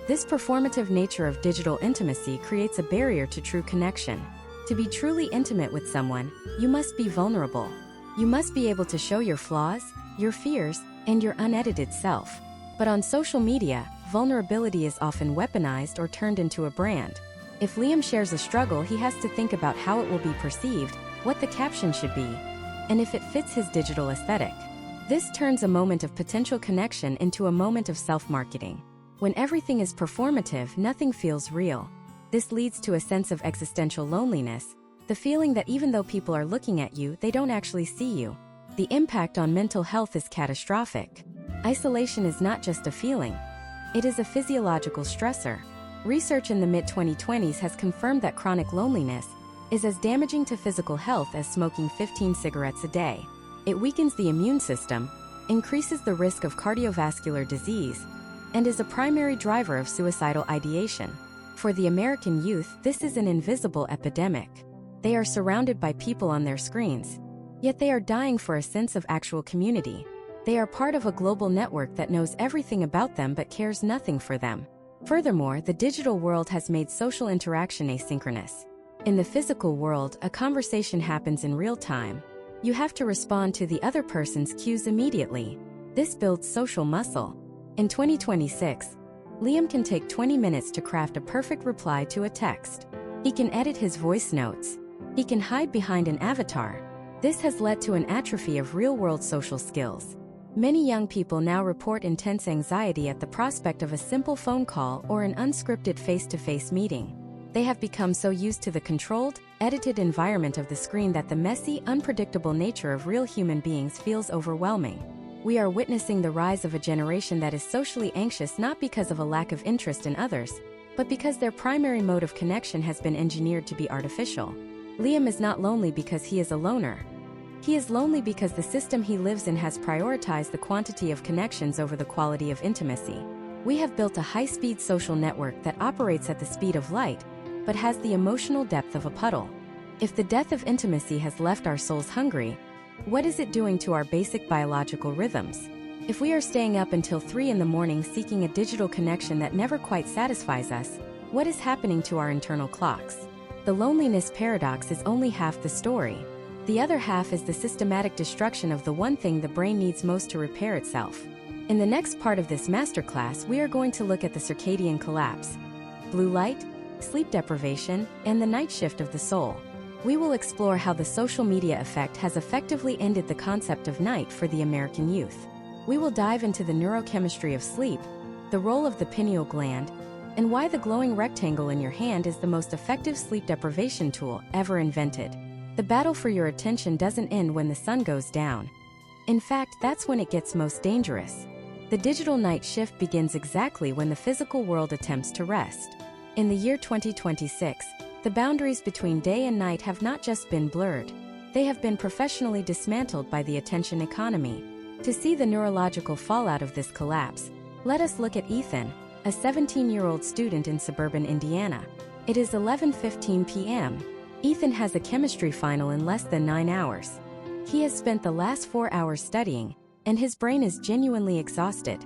This performative nature of digital intimacy creates a barrier to true connection. To be truly intimate with someone, you must be vulnerable. You must be able to show your flaws, your fears, and your unedited self. But on social media, vulnerability is often weaponized or turned into a brand. If Liam shares a struggle, he has to think about how it will be perceived, what the caption should be, and if it fits his digital aesthetic. This turns a moment of potential connection into a moment of self-marketing. When everything is performative, nothing feels real. This leads to a sense of existential loneliness, the feeling that even though people are looking at you, they don't actually see you. The impact on mental health is catastrophic. Isolation is not just a feeling. It is a physiological stressor. Research in the mid-2020s has confirmed that chronic loneliness is as damaging to physical health as smoking 15 cigarettes a day. It weakens the immune system, increases the risk of cardiovascular disease, and is a primary driver of suicidal ideation. For the American youth, this is an invisible epidemic. They are surrounded by people on their screens, yet they are dying for a sense of actual community. They are part of a global network that knows everything about them but cares nothing for them. Furthermore, the digital world has made social interaction asynchronous. In the physical world, a conversation happens in real time. You have to respond to the other person's cues immediately. This builds social muscle. In 2026, Liam can take 20 minutes to craft a perfect reply to a text. He can edit his voice notes. He can hide behind an avatar. This has led to an atrophy of real-world social skills. Many young people now report intense anxiety at the prospect of a simple phone call or an unscripted face-to-face meeting. They have become so used to the controlled, edited environment of the screen that the messy, unpredictable nature of real human beings feels overwhelming. We are witnessing the rise of a generation that is socially anxious not because of a lack of interest in others, but because their primary mode of connection has been engineered to be artificial. Liam is not lonely because he is a loner. He is lonely because the system he lives in has prioritized the quantity of connections over the quality of intimacy. We have built a high-speed social network that operates at the speed of light, but has the emotional depth of a puddle. If the death of intimacy has left our souls hungry, what is it doing to our basic biological rhythms? If we are staying up until 3 in the morning seeking a digital connection that never quite satisfies us, what is happening to our internal clocks? The loneliness paradox is only half the story. The other half is the systematic destruction of the one thing the brain needs most to repair itself. In the next part of this masterclass, we are going to look at the circadian collapse, blue light, sleep deprivation, and the night shift of the soul. We will explore how the social media effect has effectively ended the concept of night for the American youth. We will dive into the neurochemistry of sleep, the role of the pineal gland, and why the glowing rectangle in your hand is the most effective sleep deprivation tool ever invented. The battle for your attention doesn't end when the sun goes down. In fact, that's when it gets most dangerous. The digital night shift begins exactly when the physical world attempts to rest. In the year 2026, the boundaries between day and night have not just been blurred, they have been professionally dismantled by the attention economy. To see the neurological fallout of this collapse, let us look at Ethan, a 17-year-old student in suburban Indiana. It is 11:15 p.m. Ethan has a chemistry final in less than 9 hours. He has spent the last 4 hours studying, and his brain is genuinely exhausted.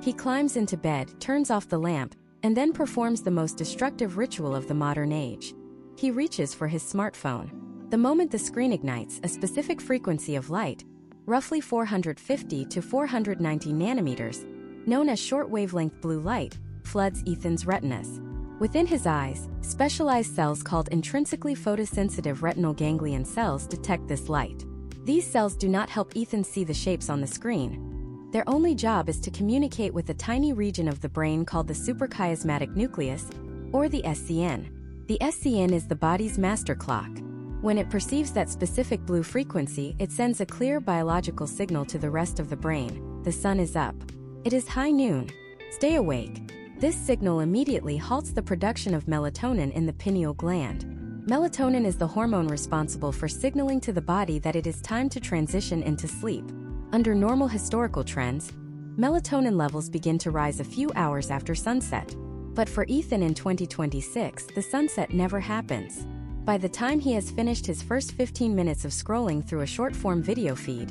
He climbs into bed, turns off the lamp, and then performs the most destructive ritual of the modern age. He reaches for his smartphone. The moment the screen ignites, a specific frequency of light, roughly 450 to 490 nanometers, known as short-wavelength blue light, floods Ethan's retinas. Within his eyes, specialized cells called intrinsically photosensitive retinal ganglion cells detect this light. These cells do not help Ethan see the shapes on the screen. Their only job is to communicate with a tiny region of the brain called the suprachiasmatic nucleus, or the SCN. The SCN is the body's master clock. When it perceives that specific blue frequency, it sends a clear biological signal to the rest of the brain: the sun is up. It is high noon. Stay awake. This signal immediately halts the production of melatonin in the pineal gland. Melatonin is the hormone responsible for signaling to the body that it is time to transition into sleep. Under normal historical trends, melatonin levels begin to rise a few hours after sunset. But for Ethan in 2026, the sunset never happens. By the time he has finished his first 15 minutes of scrolling through a short-form video feed,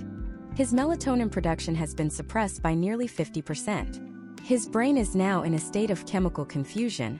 his melatonin production has been suppressed by nearly 50%. His brain is now in a state of chemical confusion.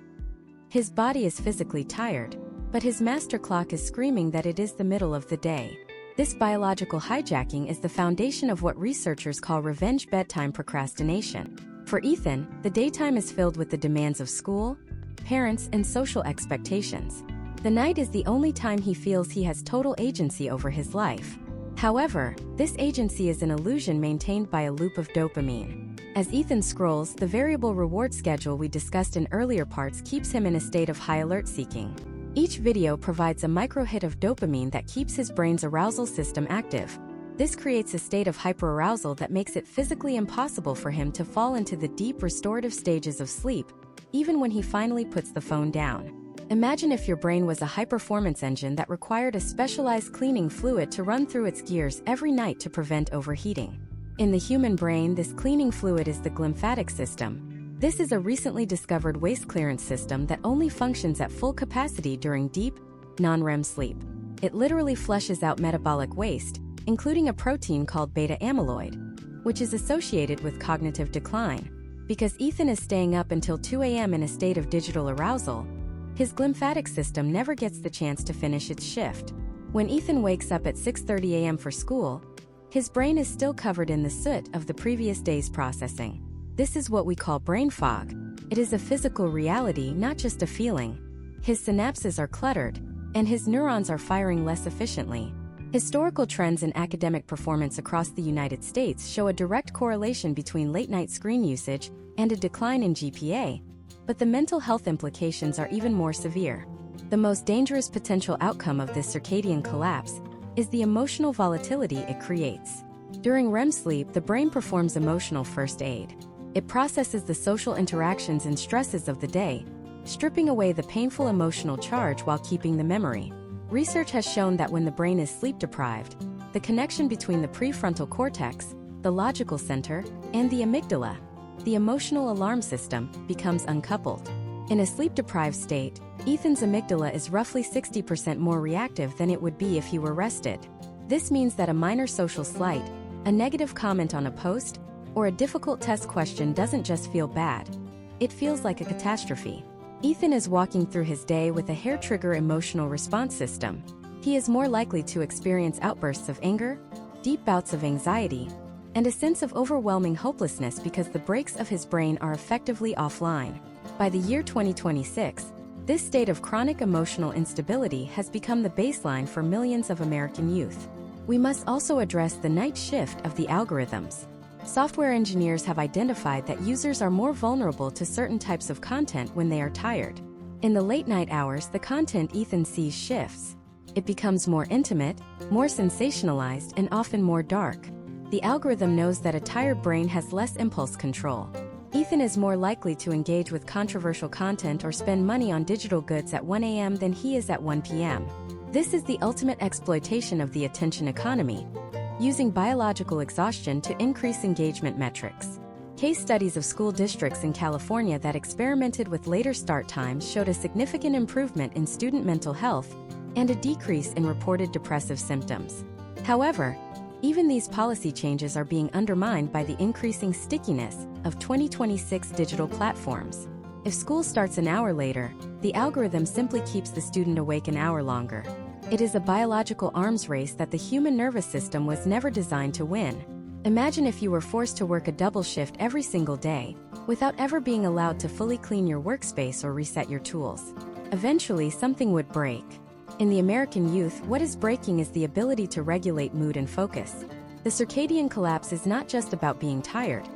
His body is physically tired, but his master clock is screaming that it is the middle of the day. This biological hijacking is the foundation of what researchers call revenge bedtime procrastination. For Ethan, the daytime is filled with the demands of school, parents, and social expectations. The night is the only time he feels he has total agency over his life. However, this agency is an illusion maintained by a loop of dopamine. As Ethan scrolls, the variable reward schedule we discussed in earlier parts keeps him in a state of high alert seeking. Each video provides a micro-hit of dopamine that keeps his brain's arousal system active. This creates a state of hyperarousal that makes it physically impossible for him to fall into the deep restorative stages of sleep, even when he finally puts the phone down. Imagine if your brain was a high-performance engine that required a specialized cleaning fluid to run through its gears every night to prevent overheating. In the human brain, this cleaning fluid is the glymphatic system. This is a recently discovered waste clearance system that only functions at full capacity during deep, non-REM sleep. It literally flushes out metabolic waste, including a protein called beta-amyloid, which is associated with cognitive decline. Because Ethan is staying up until 2 a.m. in a state of digital arousal, his glymphatic system never gets the chance to finish its shift. When Ethan wakes up at 6:30 a.m. for school, his brain is still covered in the soot of the previous day's processing. This is what we call brain fog. It is a physical reality, not just a feeling. His synapses are cluttered, and his neurons are firing less efficiently. Historical trends in academic performance across the United States show a direct correlation between late-night screen usage and a decline in GPA, but the mental health implications are even more severe. The most dangerous potential outcome of this circadian collapse is the emotional volatility it creates. During REM sleep, the brain performs emotional first aid. It processes the social interactions and stresses of the day, stripping away the painful emotional charge while keeping the memory. Research has shown that when the brain is sleep-deprived, the connection between the prefrontal cortex, the logical center, and the amygdala, the emotional alarm system, becomes uncoupled. In a sleep-deprived state, Ethan's amygdala is roughly 60% more reactive than it would be if he were rested. This means that a minor social slight, a negative comment on a post, or a difficult test question doesn't just feel bad. It feels like a catastrophe. Ethan is walking through his day with a hair-trigger emotional response system. He is more likely to experience outbursts of anger, deep bouts of anxiety, and a sense of overwhelming hopelessness because the brakes of his brain are effectively offline. By the year 2026, this state of chronic emotional instability has become the baseline for millions of American youth. We must also address the night shift of the algorithms. Software engineers have identified that users are more vulnerable to certain types of content when they are tired. In the late-night hours, the content Ethan sees shifts. It becomes more intimate, more sensationalized, and often more dark. The algorithm knows that a tired brain has less impulse control. Ethan is more likely to engage with controversial content or spend money on digital goods at 1 a.m. than he is at 1 p.m. This is the ultimate exploitation of the attention economy, using biological exhaustion to increase engagement metrics. Case studies of school districts in California that experimented with later start times showed a significant improvement in student mental health and a decrease in reported depressive symptoms. However, even these policy changes are being undermined by the increasing stickiness of 2026 digital platforms. If school starts an hour later, the algorithm simply keeps the student awake an hour longer. It is a biological arms race that the human nervous system was never designed to win. Imagine if you were forced to work a double shift every single day, without ever being allowed to fully clean your workspace or reset your tools. Eventually, something would break. In the American youth, what is breaking is the ability to regulate mood and focus. The circadian collapse is not just about being tired.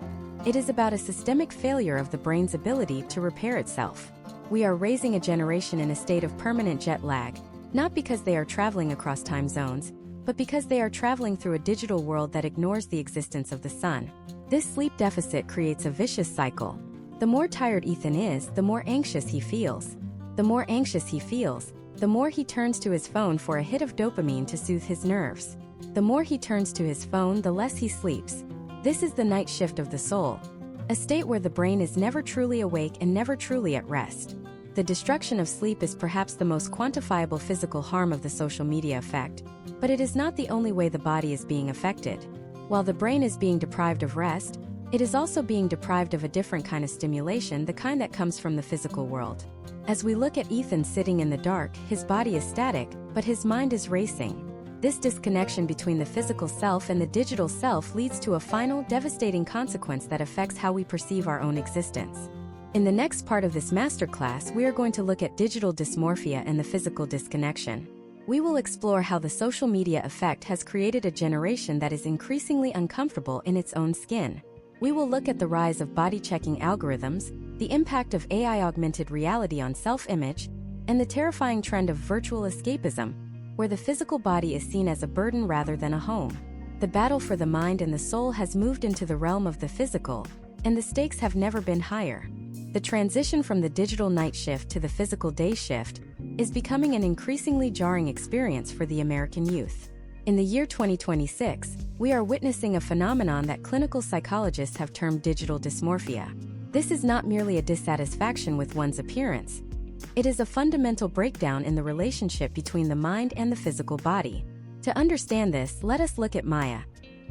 It is about a systemic failure of the brain's ability to repair itself. We are raising a generation in a state of permanent jet lag, not because they are traveling across time zones, but because they are traveling through a digital world that ignores the existence of the sun. This sleep deficit creates a vicious cycle. The more tired Ethan is, the more anxious he feels. The more anxious he feels, the more he turns to his phone for a hit of dopamine to soothe his nerves. The more he turns to his phone, the less he sleeps. This is the night shift of the soul, a state where the brain is never truly awake and never truly at rest. The destruction of sleep is perhaps the most quantifiable physical harm of the social media effect, but it is not the only way the body is being affected. While the brain is being deprived of rest, it is also being deprived of a different kind of stimulation, the kind that comes from the physical world. As we look at Ethan sitting in the dark, his body is static, but his mind is racing. This disconnection between the physical self and the digital self leads to a final, devastating consequence that affects how we perceive our own existence. In the next part of this masterclass, we are going to look at digital dysmorphia and the physical disconnection. We will explore how the social media effect has created a generation that is increasingly uncomfortable in its own skin. We will look at the rise of body-checking algorithms, the impact of AI-augmented reality on self-image, and the terrifying trend of virtual escapism, where the physical body is seen as a burden rather than a home. The battle for the mind and the soul has moved into the realm of the physical, and the stakes have never been higher. The transition from the digital night shift to the physical day shift is becoming an increasingly jarring experience for the American youth. In the year 2026, we are witnessing a phenomenon that clinical psychologists have termed digital dysmorphia. This is not merely a dissatisfaction with one's appearance. It is a fundamental breakdown in the relationship between the mind and the physical body. To understand this, let us look at Maya,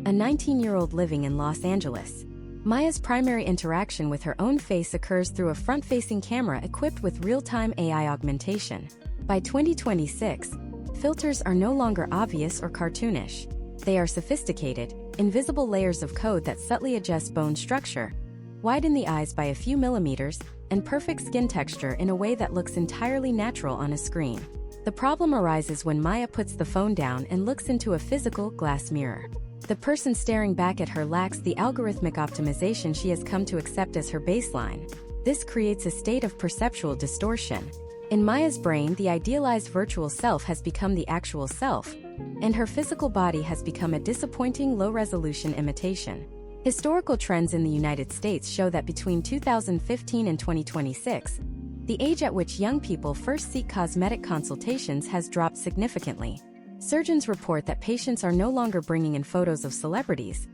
a 19-year-old living in Los Angeles. Maya's primary interaction with her own face occurs through a front-facing camera equipped with real-time AI augmentation. By 2026, filters are no longer obvious or cartoonish. They are sophisticated, invisible layers of code that subtly adjust bone structure, widen the eyes by a few millimeters, and perfect skin texture in a way that looks entirely natural on a screen. The problem arises when Maya puts the phone down and looks into a physical glass mirror. The person staring back at her lacks the algorithmic optimization she has come to accept as her baseline. This creates a state of perceptual distortion. In Maya's brain, the idealized virtual self has become the actual self, and her physical body has become a disappointing low-resolution imitation. Historical trends in the United States show that between 2015 and 2026, The age at which young people first seek cosmetic consultations has dropped significantly. Surgeons report that patients are no longer bringing in photos of celebrities.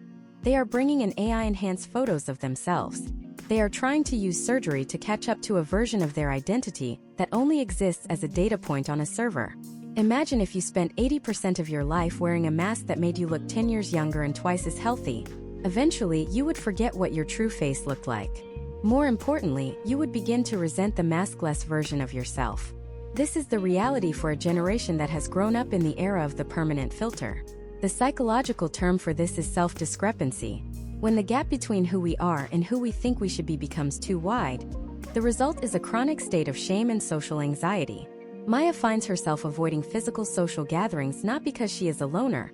They are bringing in AI-enhanced photos of themselves. They are trying to use surgery to catch up to a version of their identity that only exists as a data point on a server. Imagine if you spent 80% of your life wearing a mask that made you look 10 years younger and twice as healthy. Eventually, you would forget what your true face looked like. More importantly, you would begin to resent the maskless version of yourself. This is the reality for a generation that has grown up in the era of the permanent filter. The psychological term for this is self-discrepancy. When the gap between who we are and who we think we should be becomes too wide, the result is a chronic state of shame and social anxiety. Maya finds herself avoiding physical social gatherings not because she is a loner,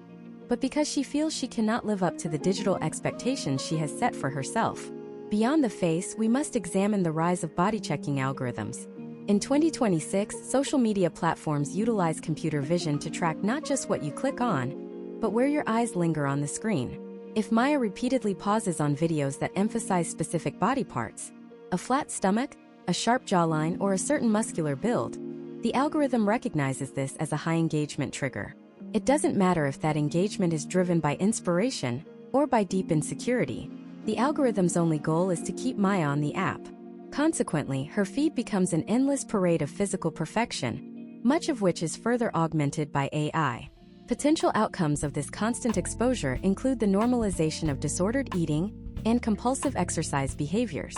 but because she feels she cannot live up to the digital expectations she has set for herself. Beyond the face, we must examine the rise of body-checking algorithms. In 2026, social media platforms utilize computer vision to track not just what you click on, but where your eyes linger on the screen. If Maya repeatedly pauses on videos that emphasize specific body parts, a flat stomach, a sharp jawline, or a certain muscular build, the algorithm recognizes this as a high engagement trigger. It doesn't matter if that engagement is driven by inspiration or by deep insecurity. The algorithm's only goal is to keep Maya on the app. Consequently, her feed becomes an endless parade of physical perfection, much of which is further augmented by AI. Potential outcomes of this constant exposure include the normalization of disordered eating and compulsive exercise behaviors.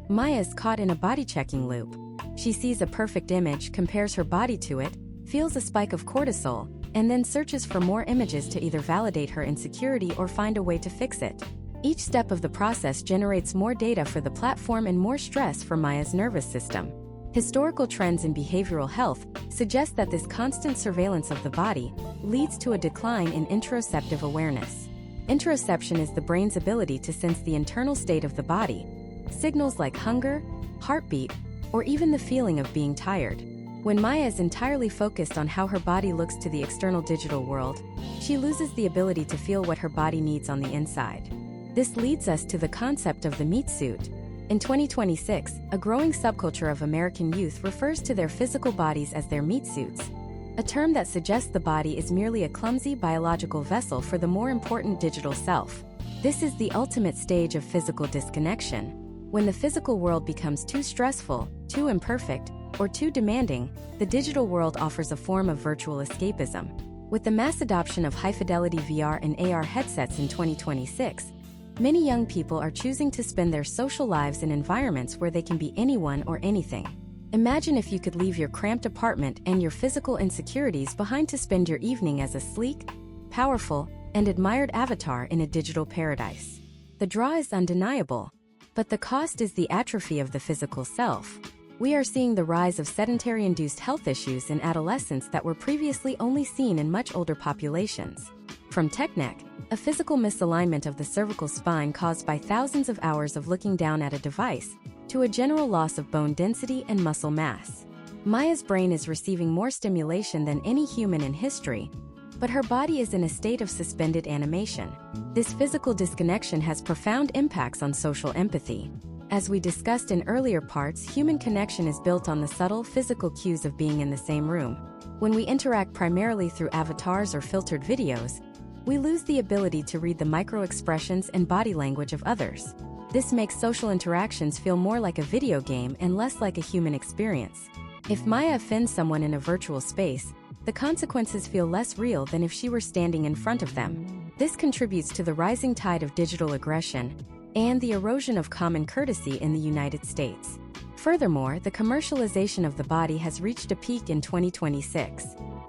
Maya is caught in a body-checking loop. She sees a perfect image, compares her body to it, feels a spike of cortisol, and then searches for more images to either validate her insecurity or find a way to fix it. Each step of the process generates more data for the platform and more stress for Maya's nervous system. Historical trends in behavioral health suggest that this constant surveillance of the body leads to a decline in interoceptive awareness. Interoception is the brain's ability to sense the internal state of the body, signals like hunger, heartbeat, or even the feeling of being tired. When Maya is entirely focused on how her body looks to the external digital world, she loses the ability to feel what her body needs on the inside. This leads us to the concept of the meat suit. In 2026, a growing subculture of American youth refers to their physical bodies as their meat suits, a term that suggests the body is merely a clumsy biological vessel for the more important digital self. This is the ultimate stage of physical disconnection. When the physical world becomes too stressful, too imperfect, or too demanding, the digital world offers a form of virtual escapism. With the mass adoption of high-fidelity VR and AR headsets in 2026, many young people are choosing to spend their social lives in environments where they can be anyone or anything. Imagine if you could leave your cramped apartment and your physical insecurities behind to spend your evening as a sleek, powerful, and admired avatar in a digital paradise. The draw is undeniable, but the cost is the atrophy of the physical self. We are seeing the rise of sedentary-induced health issues in adolescents that were previously only seen in much older populations. From tech neck, a physical misalignment of the cervical spine caused by thousands of hours of looking down at a device, to a general loss of bone density and muscle mass. Maya's brain is receiving more stimulation than any human in history, but her body is in a state of suspended animation. This physical disconnection has profound impacts on social empathy. As we discussed in earlier parts, human connection is built on the subtle physical cues of being in the same room. When we interact primarily through avatars or filtered videos, we lose the ability to read the micro-expressions and body language of others. This makes social interactions feel more like a video game and less like a human experience. If Maya offends someone in a virtual space, the consequences feel less real than if she were standing in front of them. This contributes to the rising tide of digital aggression and the erosion of common courtesy in the United States. Furthermore, the commercialization of the body has reached a peak in 2026.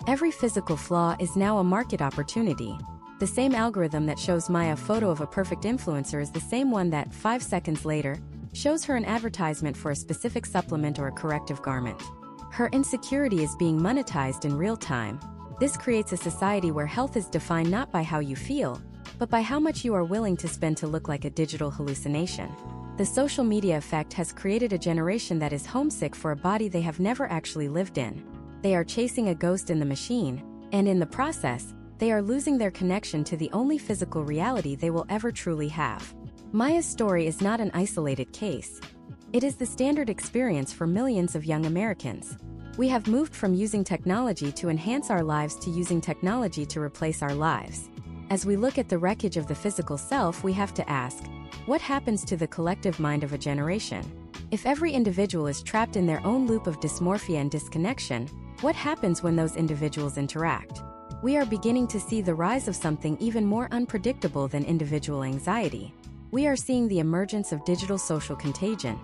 Every physical flaw is now a market opportunity. The same algorithm that shows Maya a photo of a perfect influencer is the same one that, 5 seconds later, shows her an advertisement for a specific supplement or a corrective garment. Her insecurity is being monetized in real time. This creates a society where health is defined not by how you feel, but by how much you are willing to spend to look like a digital hallucination. The social media effect has created a generation that is homesick for a body they have never actually lived in. They are chasing a ghost in the machine, and in the process, they are losing their connection to the only physical reality they will ever truly have. Maya's story is not an isolated case. It is the standard experience for millions of young Americans. We have moved from using technology to enhance our lives to using technology to replace our lives. As we look at the wreckage of the physical self, we have to ask, what happens to the collective mind of a generation? If every individual is trapped in their own loop of dysmorphia and disconnection, what happens when those individuals interact? We are beginning to see the rise of something even more unpredictable than individual anxiety. We are seeing the emergence of digital social contagion,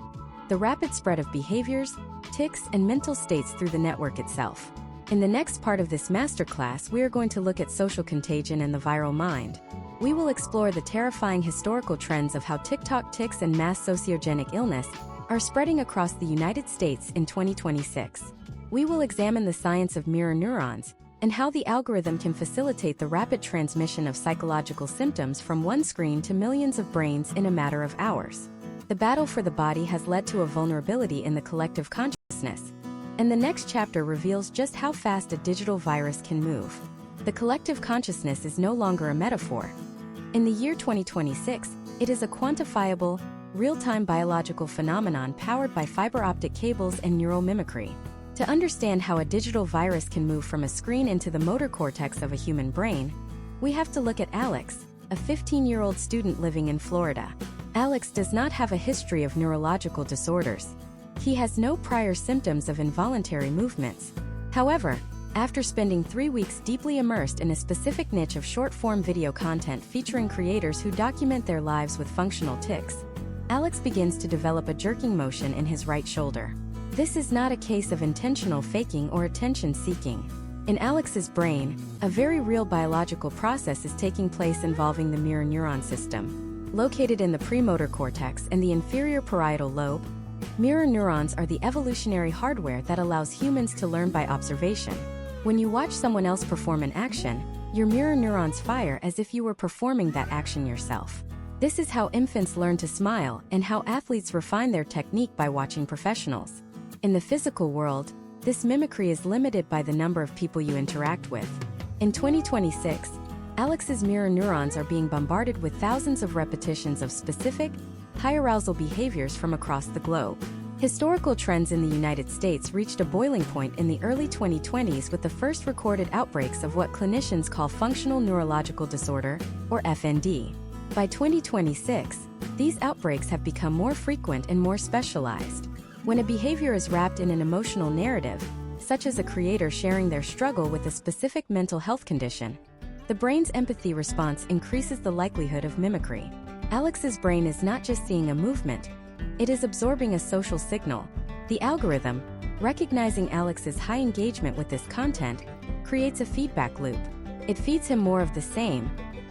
the rapid spread of behaviors, tics, and mental states through the network itself. In the next part of this masterclass, we are going to look at social contagion and the viral mind. We will explore the terrifying historical trends of how TikTok tics and mass sociogenic illness are spreading across the United States in 2026. We will examine the science of mirror neurons and how the algorithm can facilitate the rapid transmission of psychological symptoms from one screen to millions of brains in a matter of hours. The battle for the body has led to a vulnerability in the collective consciousness, and the next chapter reveals just how fast a digital virus can move. The collective consciousness is no longer a metaphor. In the year 2026, it is a quantifiable, real-time biological phenomenon powered by fiber optic cables and neural mimicry. To understand how a digital virus can move from a screen into the motor cortex of a human brain, we have to look at Alex, a 15-year-old student living in Florida. Alex does not have a history of neurological disorders. He has no prior symptoms of involuntary movements. However, after spending 3 weeks deeply immersed in a specific niche of short-form video content featuring creators who document their lives with functional tics, Alex begins to develop a jerking motion in his right shoulder. This is not a case of intentional faking or attention-seeking. In Alex's brain, a very real biological process is taking place involving the mirror neuron system, located in the premotor cortex and the inferior parietal lobe. Mirror neurons are the evolutionary hardware that allows humans to learn by observation. When you watch someone else perform an action, your mirror neurons fire as if you were performing that action yourself. This is how infants learn to smile and how athletes refine their technique by watching professionals. In the physical world, this mimicry is limited by the number of people you interact with. In 2026, Alex's mirror neurons are being bombarded with thousands of repetitions of specific, high-arousal behaviors from across the globe. Historical trends in the United States reached a boiling point in the early 2020s with the first recorded outbreaks of what clinicians call functional neurological disorder, or FND. By 2026, these outbreaks have become more frequent and more specialized. When a behavior is wrapped in an emotional narrative, such as a creator sharing their struggle with a specific mental health condition, the brain's empathy response increases the likelihood of mimicry. Alex's brain is not just seeing a movement, it is absorbing a social signal. The algorithm, recognizing Alex's high engagement with this content, creates a feedback loop. It feeds him more of the same,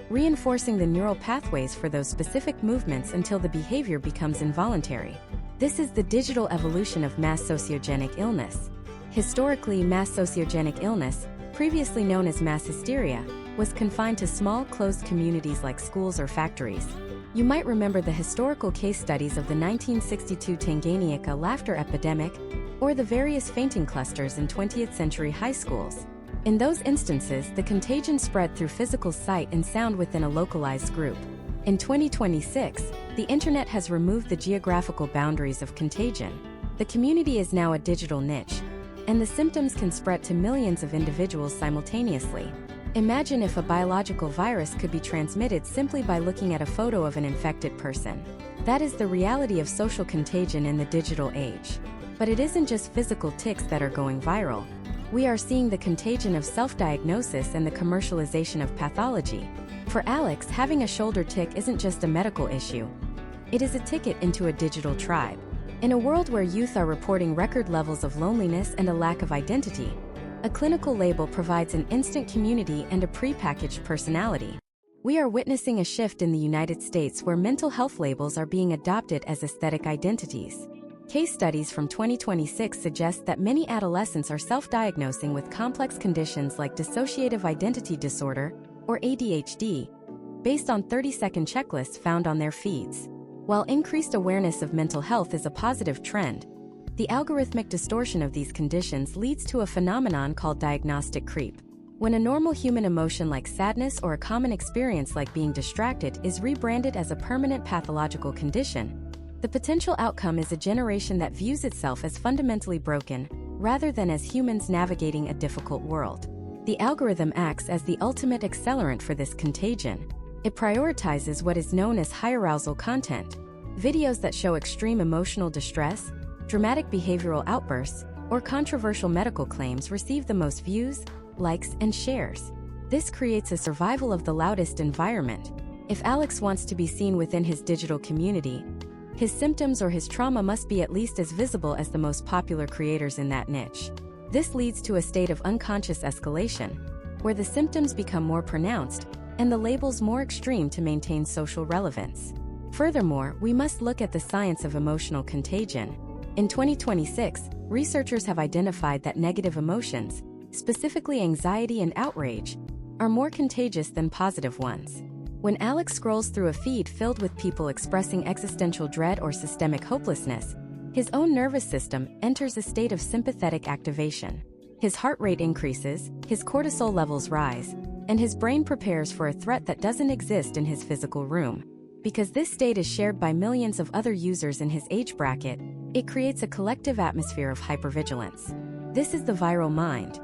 reinforcing the neural pathways for those specific movements until the behavior becomes involuntary. This is the digital evolution of mass sociogenic illness. Historically, mass sociogenic illness, previously known as mass hysteria, was confined to small, closed communities like schools or factories. You might remember the historical case studies of the 1962 Tanganyika laughter epidemic, or the various fainting clusters in 20th century high schools. In those instances, the contagion spread through physical sight and sound within a localized group. In 2026, the internet has removed the geographical boundaries of contagion. The community is now a digital niche, and the symptoms can spread to millions of individuals simultaneously. Imagine if a biological virus could be transmitted simply by looking at a photo of an infected person. That is the reality of social contagion in the digital age. But it isn't just physical tics that are going viral. We are seeing the contagion of self-diagnosis and the commercialization of pathology. For Alex, having a shoulder tic isn't just a medical issue. It is a ticket into a digital tribe. In a world where youth are reporting record levels of loneliness and a lack of identity, a clinical label provides an instant community and a pre-packaged personality. We are witnessing a shift in the United States where mental health labels are being adopted as aesthetic identities. Case studies from 2026 suggest that many adolescents are self-diagnosing with complex conditions like dissociative identity disorder, or ADHD, based on 30-second checklists found on their feeds. While increased awareness of mental health is a positive trend, the algorithmic distortion of these conditions leads to a phenomenon called diagnostic creep. When a normal human emotion like sadness or a common experience like being distracted is rebranded as a permanent pathological condition, The potential outcome is a generation that views itself as fundamentally broken, rather than as humans navigating a difficult world. The algorithm acts as the ultimate accelerant for this contagion. It prioritizes what is known as high-arousal content. Videos that show extreme emotional distress, dramatic behavioral outbursts, or controversial medical claims receive the most views, likes, and shares. This creates a survival of the loudest environment. If Alex wants to be seen within his digital community, his symptoms or his trauma must be at least as visible as the most popular creators in that niche. This leads to a state of unconscious escalation, where the symptoms become more pronounced and the labels more extreme to maintain social relevance. Furthermore, we must look at the science of emotional contagion. In 2026, researchers have identified that negative emotions, specifically anxiety and outrage, are more contagious than positive ones. When Alex scrolls through a feed filled with people expressing existential dread or systemic hopelessness, his own nervous system enters a state of sympathetic activation. His heart rate increases, his cortisol levels rise, and his brain prepares for a threat that doesn't exist in his physical room. Because this state is shared by millions of other users in his age bracket, it creates a collective atmosphere of hypervigilance. This is the viral mind,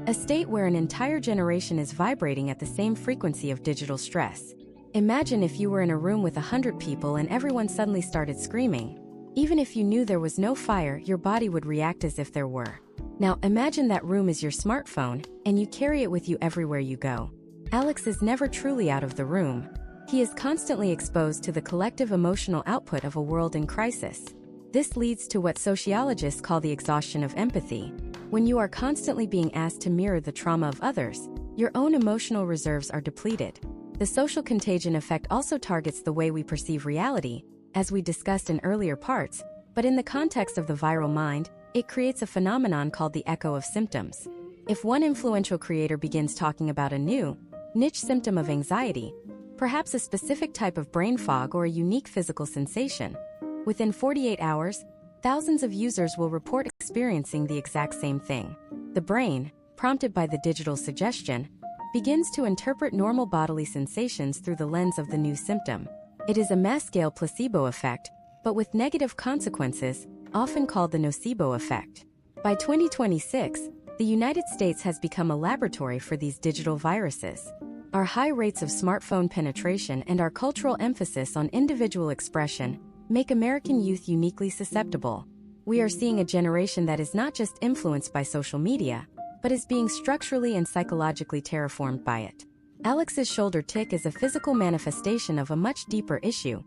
a state where an entire generation is vibrating at the same frequency of digital stress. Imagine if you were in a room with 100 people and everyone suddenly started screaming. Even if you knew there was no fire, your body would react as if there were. Now imagine that room is your smartphone, and you carry it with you everywhere you go. Alex is never truly out of the room. He is constantly exposed to the collective emotional output of a world in crisis. This leads to what sociologists call the exhaustion of empathy. When you are constantly being asked to mirror the trauma of others, your own emotional reserves are depleted. The social contagion effect also targets the way we perceive reality, as we discussed in earlier parts, but in the context of the viral mind, it creates a phenomenon called the echo of symptoms. If one influential creator begins talking about a new, niche symptom of anxiety, perhaps a specific type of brain fog or a unique physical sensation, within 48 hours, thousands of users will report experiencing the exact same thing. The brain, prompted by the digital suggestion, begins to interpret normal bodily sensations through the lens of the new symptom. It is a mass-scale placebo effect, but with negative consequences, often called the nocebo effect. By 2026, the United States has become a laboratory for these digital viruses. Our high rates of smartphone penetration and our cultural emphasis on individual expression make American youth uniquely susceptible. We are seeing a generation that is not just influenced by social media, but is being structurally and psychologically terraformed by it. Alex's shoulder tick is a physical manifestation of a much deeper issue: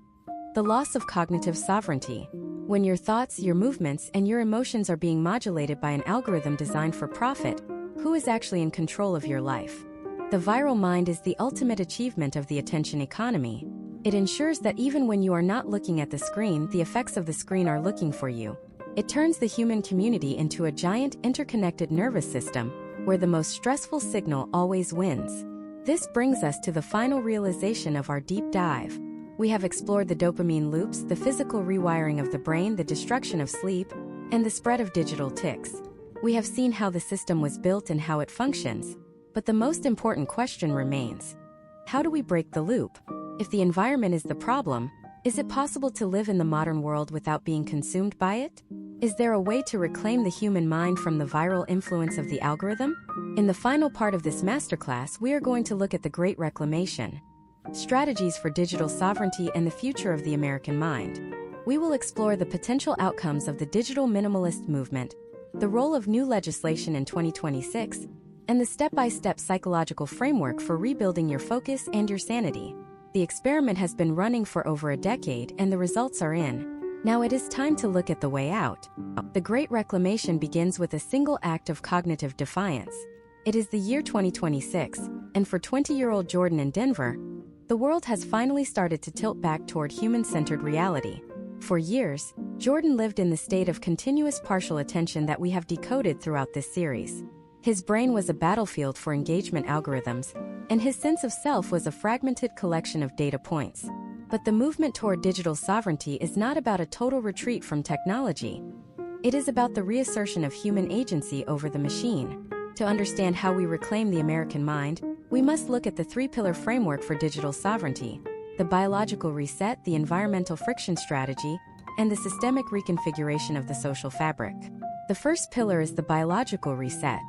the loss of cognitive sovereignty. When your thoughts, your movements, and your emotions are being modulated by an algorithm designed for profit, who is actually in control of your life? The viral mind is the ultimate achievement of the attention economy. It ensures that even when you are not looking at the screen, the effects of the screen are looking for you. It turns the human community into a giant interconnected nervous system, where the most stressful signal always wins. This brings us to the final realization of our deep dive. We have explored the dopamine loops, the physical rewiring of the brain, the destruction of sleep, and the spread of digital tics. We have seen how the system was built and how it functions. But the most important question remains: how do we break the loop? If the environment is the problem, is it possible to live in the modern world without being consumed by it? Is there a way to reclaim the human mind from the viral influence of the algorithm? In the final part of this masterclass, we are going to look at the Great Reclamation, strategies for digital sovereignty, and the future of the American mind. We will explore the potential outcomes of the digital minimalist movement, the role of new legislation in 2026, and the step-by-step psychological framework for rebuilding your focus and your sanity. The experiment has been running for over a decade, and the results are in. Now it is time to look at the way out. The Great Reclamation begins with a single act of cognitive defiance. It is the year 2026, and for 20-year-old Jordan in Denver, the world has finally started to tilt back toward human-centered reality. For years, Jordan lived in the state of continuous partial attention that we have decoded throughout this series. His brain was a battlefield for engagement algorithms, and his sense of self was a fragmented collection of data points. But the movement toward digital sovereignty is not about a total retreat from technology. It is about the reassertion of human agency over the machine. To understand how we reclaim the American mind, we must look at the three-pillar framework for digital sovereignty: the biological reset, the environmental friction strategy, and the systemic reconfiguration of the social fabric. The first pillar is the biological reset.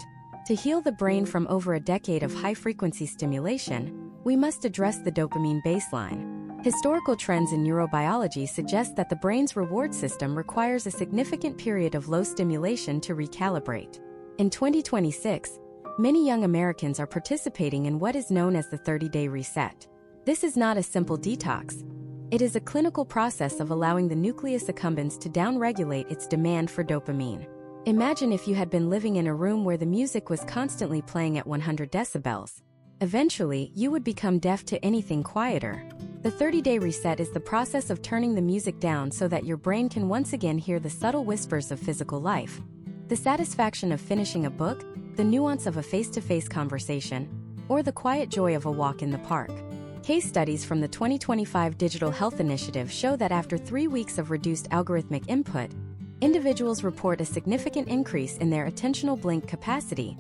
To heal the brain from over a decade of high-frequency stimulation, we must address the dopamine baseline. Historical trends in neurobiology suggest that the brain's reward system requires a significant period of low stimulation to recalibrate. In 2026, many young Americans are participating in what is known as the 30-day reset. This is not a simple detox. It is a clinical process of allowing the nucleus accumbens to downregulate its demand for dopamine. Imagine if you had been living in a room where the music was constantly playing at 100 decibels. Eventually, you would become deaf to anything quieter. The 30-day reset is the process of turning the music down so that your brain can once again hear the subtle whispers of physical life. The satisfaction of finishing a book, the nuance of a face-to-face conversation, or the quiet joy of a walk in the park. Case studies from the 2025 Digital Health Initiative show that after 3 weeks of reduced algorithmic input, individuals report a significant increase in their attentional blink capacity,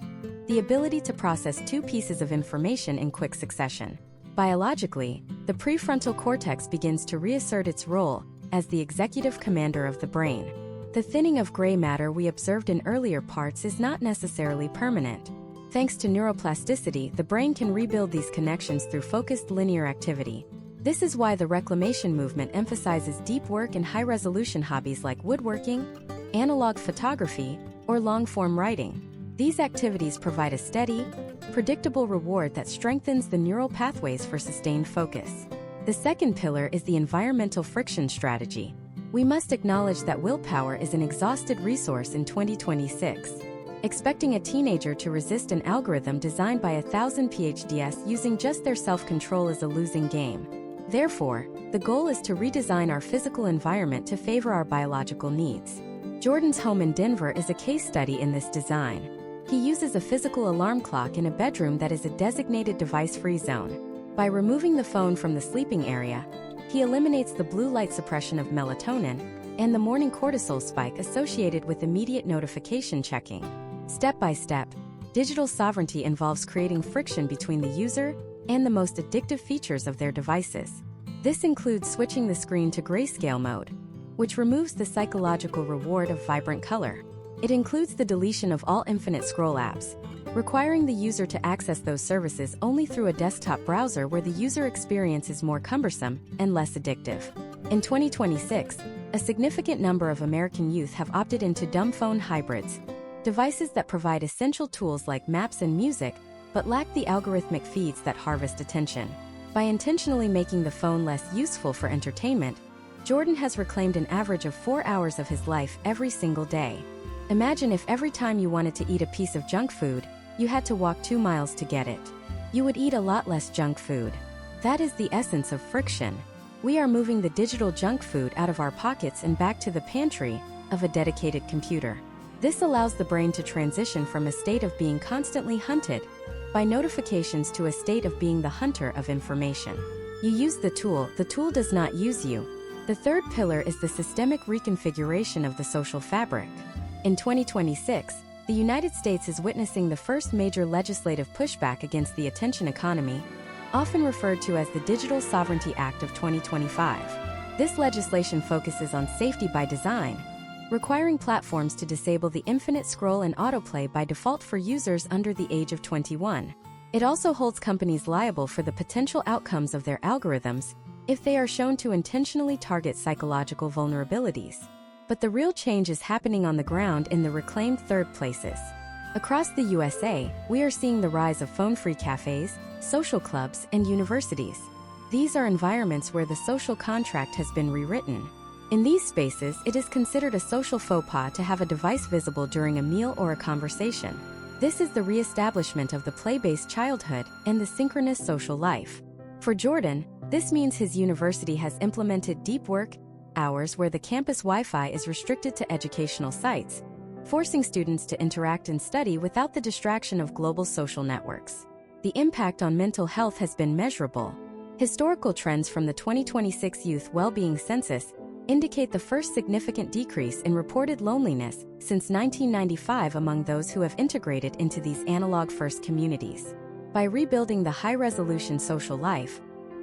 the ability to process 2 pieces of information in quick succession. Biologically, the prefrontal cortex begins to reassert its role as the executive commander of the brain. The thinning of gray matter we observed in earlier parts is not necessarily permanent. Thanks to neuroplasticity, the brain can rebuild these connections through focused linear activity. This is why the reclamation movement emphasizes deep work and high-resolution hobbies like woodworking, analog photography, or long-form writing. These activities provide a steady, predictable reward that strengthens the neural pathways for sustained focus. The second pillar is the environmental friction strategy. We must acknowledge that willpower is an exhausted resource in 2026. Expecting a teenager to resist an algorithm designed by 1,000 PhDs using just their self-control is a losing game. Therefore, the goal is to redesign our physical environment to favor our biological needs. Jordan's home in Denver is a case study in this design. He uses a physical alarm clock in a bedroom that is a designated device-free zone. By removing the phone from the sleeping area, he eliminates the blue light suppression of melatonin and the morning cortisol spike associated with immediate notification checking. Step by step, digital sovereignty involves creating friction between the user and the most addictive features of their devices. This includes switching the screen to grayscale mode, which removes the psychological reward of vibrant color. It includes the deletion of all infinite scroll apps, requiring the user to access those services only through a desktop browser where the user experience is more cumbersome and less addictive. In 2026, a significant number of American youth have opted into dumb phone hybrids, devices that provide essential tools like maps and music, but lack the algorithmic feeds that harvest attention. By intentionally making the phone less useful for entertainment, Jordan has reclaimed an average of 4 hours of his life every single day. Imagine if every time you wanted to eat a piece of junk food, you had to walk 2 miles to get it. You would eat a lot less junk food. That is the essence of friction. We are moving the digital junk food out of our pockets and back to the pantry of a dedicated computer. This allows the brain to transition from a state of being constantly hunted by notifications to a state of being the hunter of information. You use the tool does not use you. The third pillar is the systemic reconfiguration of the social fabric. In 2026, the United States is witnessing the first major legislative pushback against the attention economy, often referred to as the Digital Sovereignty Act of 2025. This legislation focuses on safety by design, requiring platforms to disable the infinite scroll and autoplay by default for users under the age of 21. It also holds companies liable for the potential outcomes of their algorithms if they are shown to intentionally target psychological vulnerabilities. But the real change is happening on the ground in the reclaimed third places. Across the USA, we are seeing the rise of phone-free cafes, social clubs, and universities. These are environments where the social contract has been rewritten. In these spaces, it is considered a social faux pas to have a device visible during a meal or a conversation. This is the re-establishment of the play-based childhood and the synchronous social life. For Jordan, this means his university has implemented deep work hours where the campus Wi-Fi is restricted to educational sites, forcing students to interact and study without the distraction of global social networks. The impact on mental health has been measurable. Historical trends from the 2026 Youth Well-Being Census indicate the first significant decrease in reported loneliness since 1995 among those who have integrated into these analog-first communities. By rebuilding the high-resolution social life,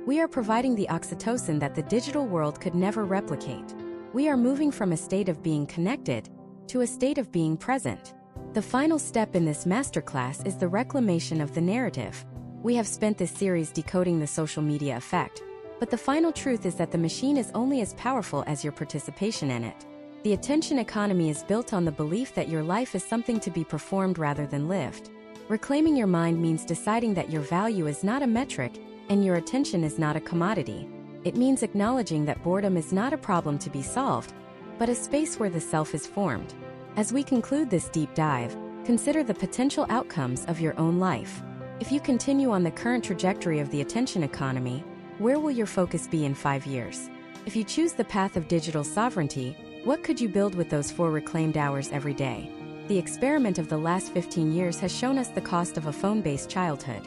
we are providing the oxytocin that the digital world could never replicate. We are moving from a state of being connected to a state of being present. The final step in this masterclass is the reclamation of the narrative. We have spent this series decoding the social media effect, but the final truth is that the machine is only as powerful as your participation in it. The attention economy is built on the belief that your life is something to be performed rather than lived. Reclaiming your mind means deciding that your value is not a metric and your attention is not a commodity. It means acknowledging that boredom is not a problem to be solved, but a space where the self is formed. As we conclude this deep dive, consider the potential outcomes of your own life. If you continue on the current trajectory of the attention economy, where will your focus be in 5 years? If you choose the path of digital sovereignty, what could you build with those 4 reclaimed hours every day? The experiment of the last 15 years has shown us the cost of a phone-based childhood.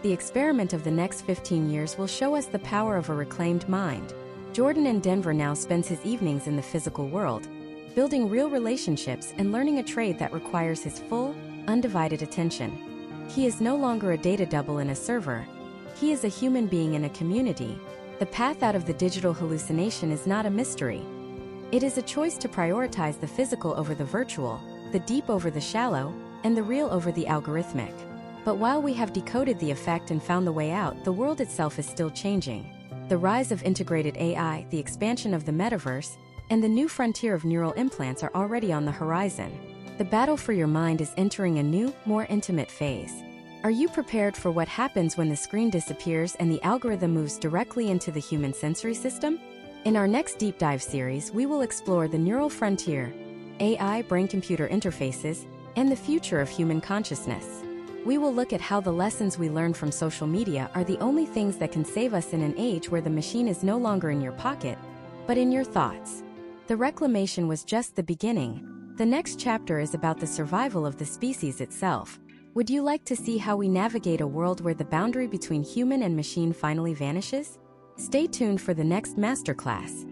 The experiment of the next 15 years will show us the power of a reclaimed mind. Jordan in Denver now spends his evenings in the physical world, building real relationships and learning a trade that requires his full, undivided attention. He is no longer a data double in a server. He is a human being in a community. The path out of the digital hallucination is not a mystery. It is a choice to prioritize the physical over the virtual, the deep over the shallow, and the real over the algorithmic. But while we have decoded the effect and found the way out, the world itself is still changing. The rise of integrated AI, the expansion of the metaverse, and the new frontier of neural implants are already on the horizon. The battle for your mind is entering a new, more intimate phase. Are you prepared for what happens when the screen disappears and the algorithm moves directly into the human sensory system? In our next deep dive series, we will explore the neural frontier, AI, brain-computer interfaces, and the future of human consciousness. We will look at how the lessons we learn from social media are the only things that can save us in an age where the machine is no longer in your pocket, but in your thoughts. The reclamation was just the beginning. The next chapter is about the survival of the species itself. Would you like to see how we navigate a world where the boundary between human and machine finally vanishes? Stay tuned for the next masterclass.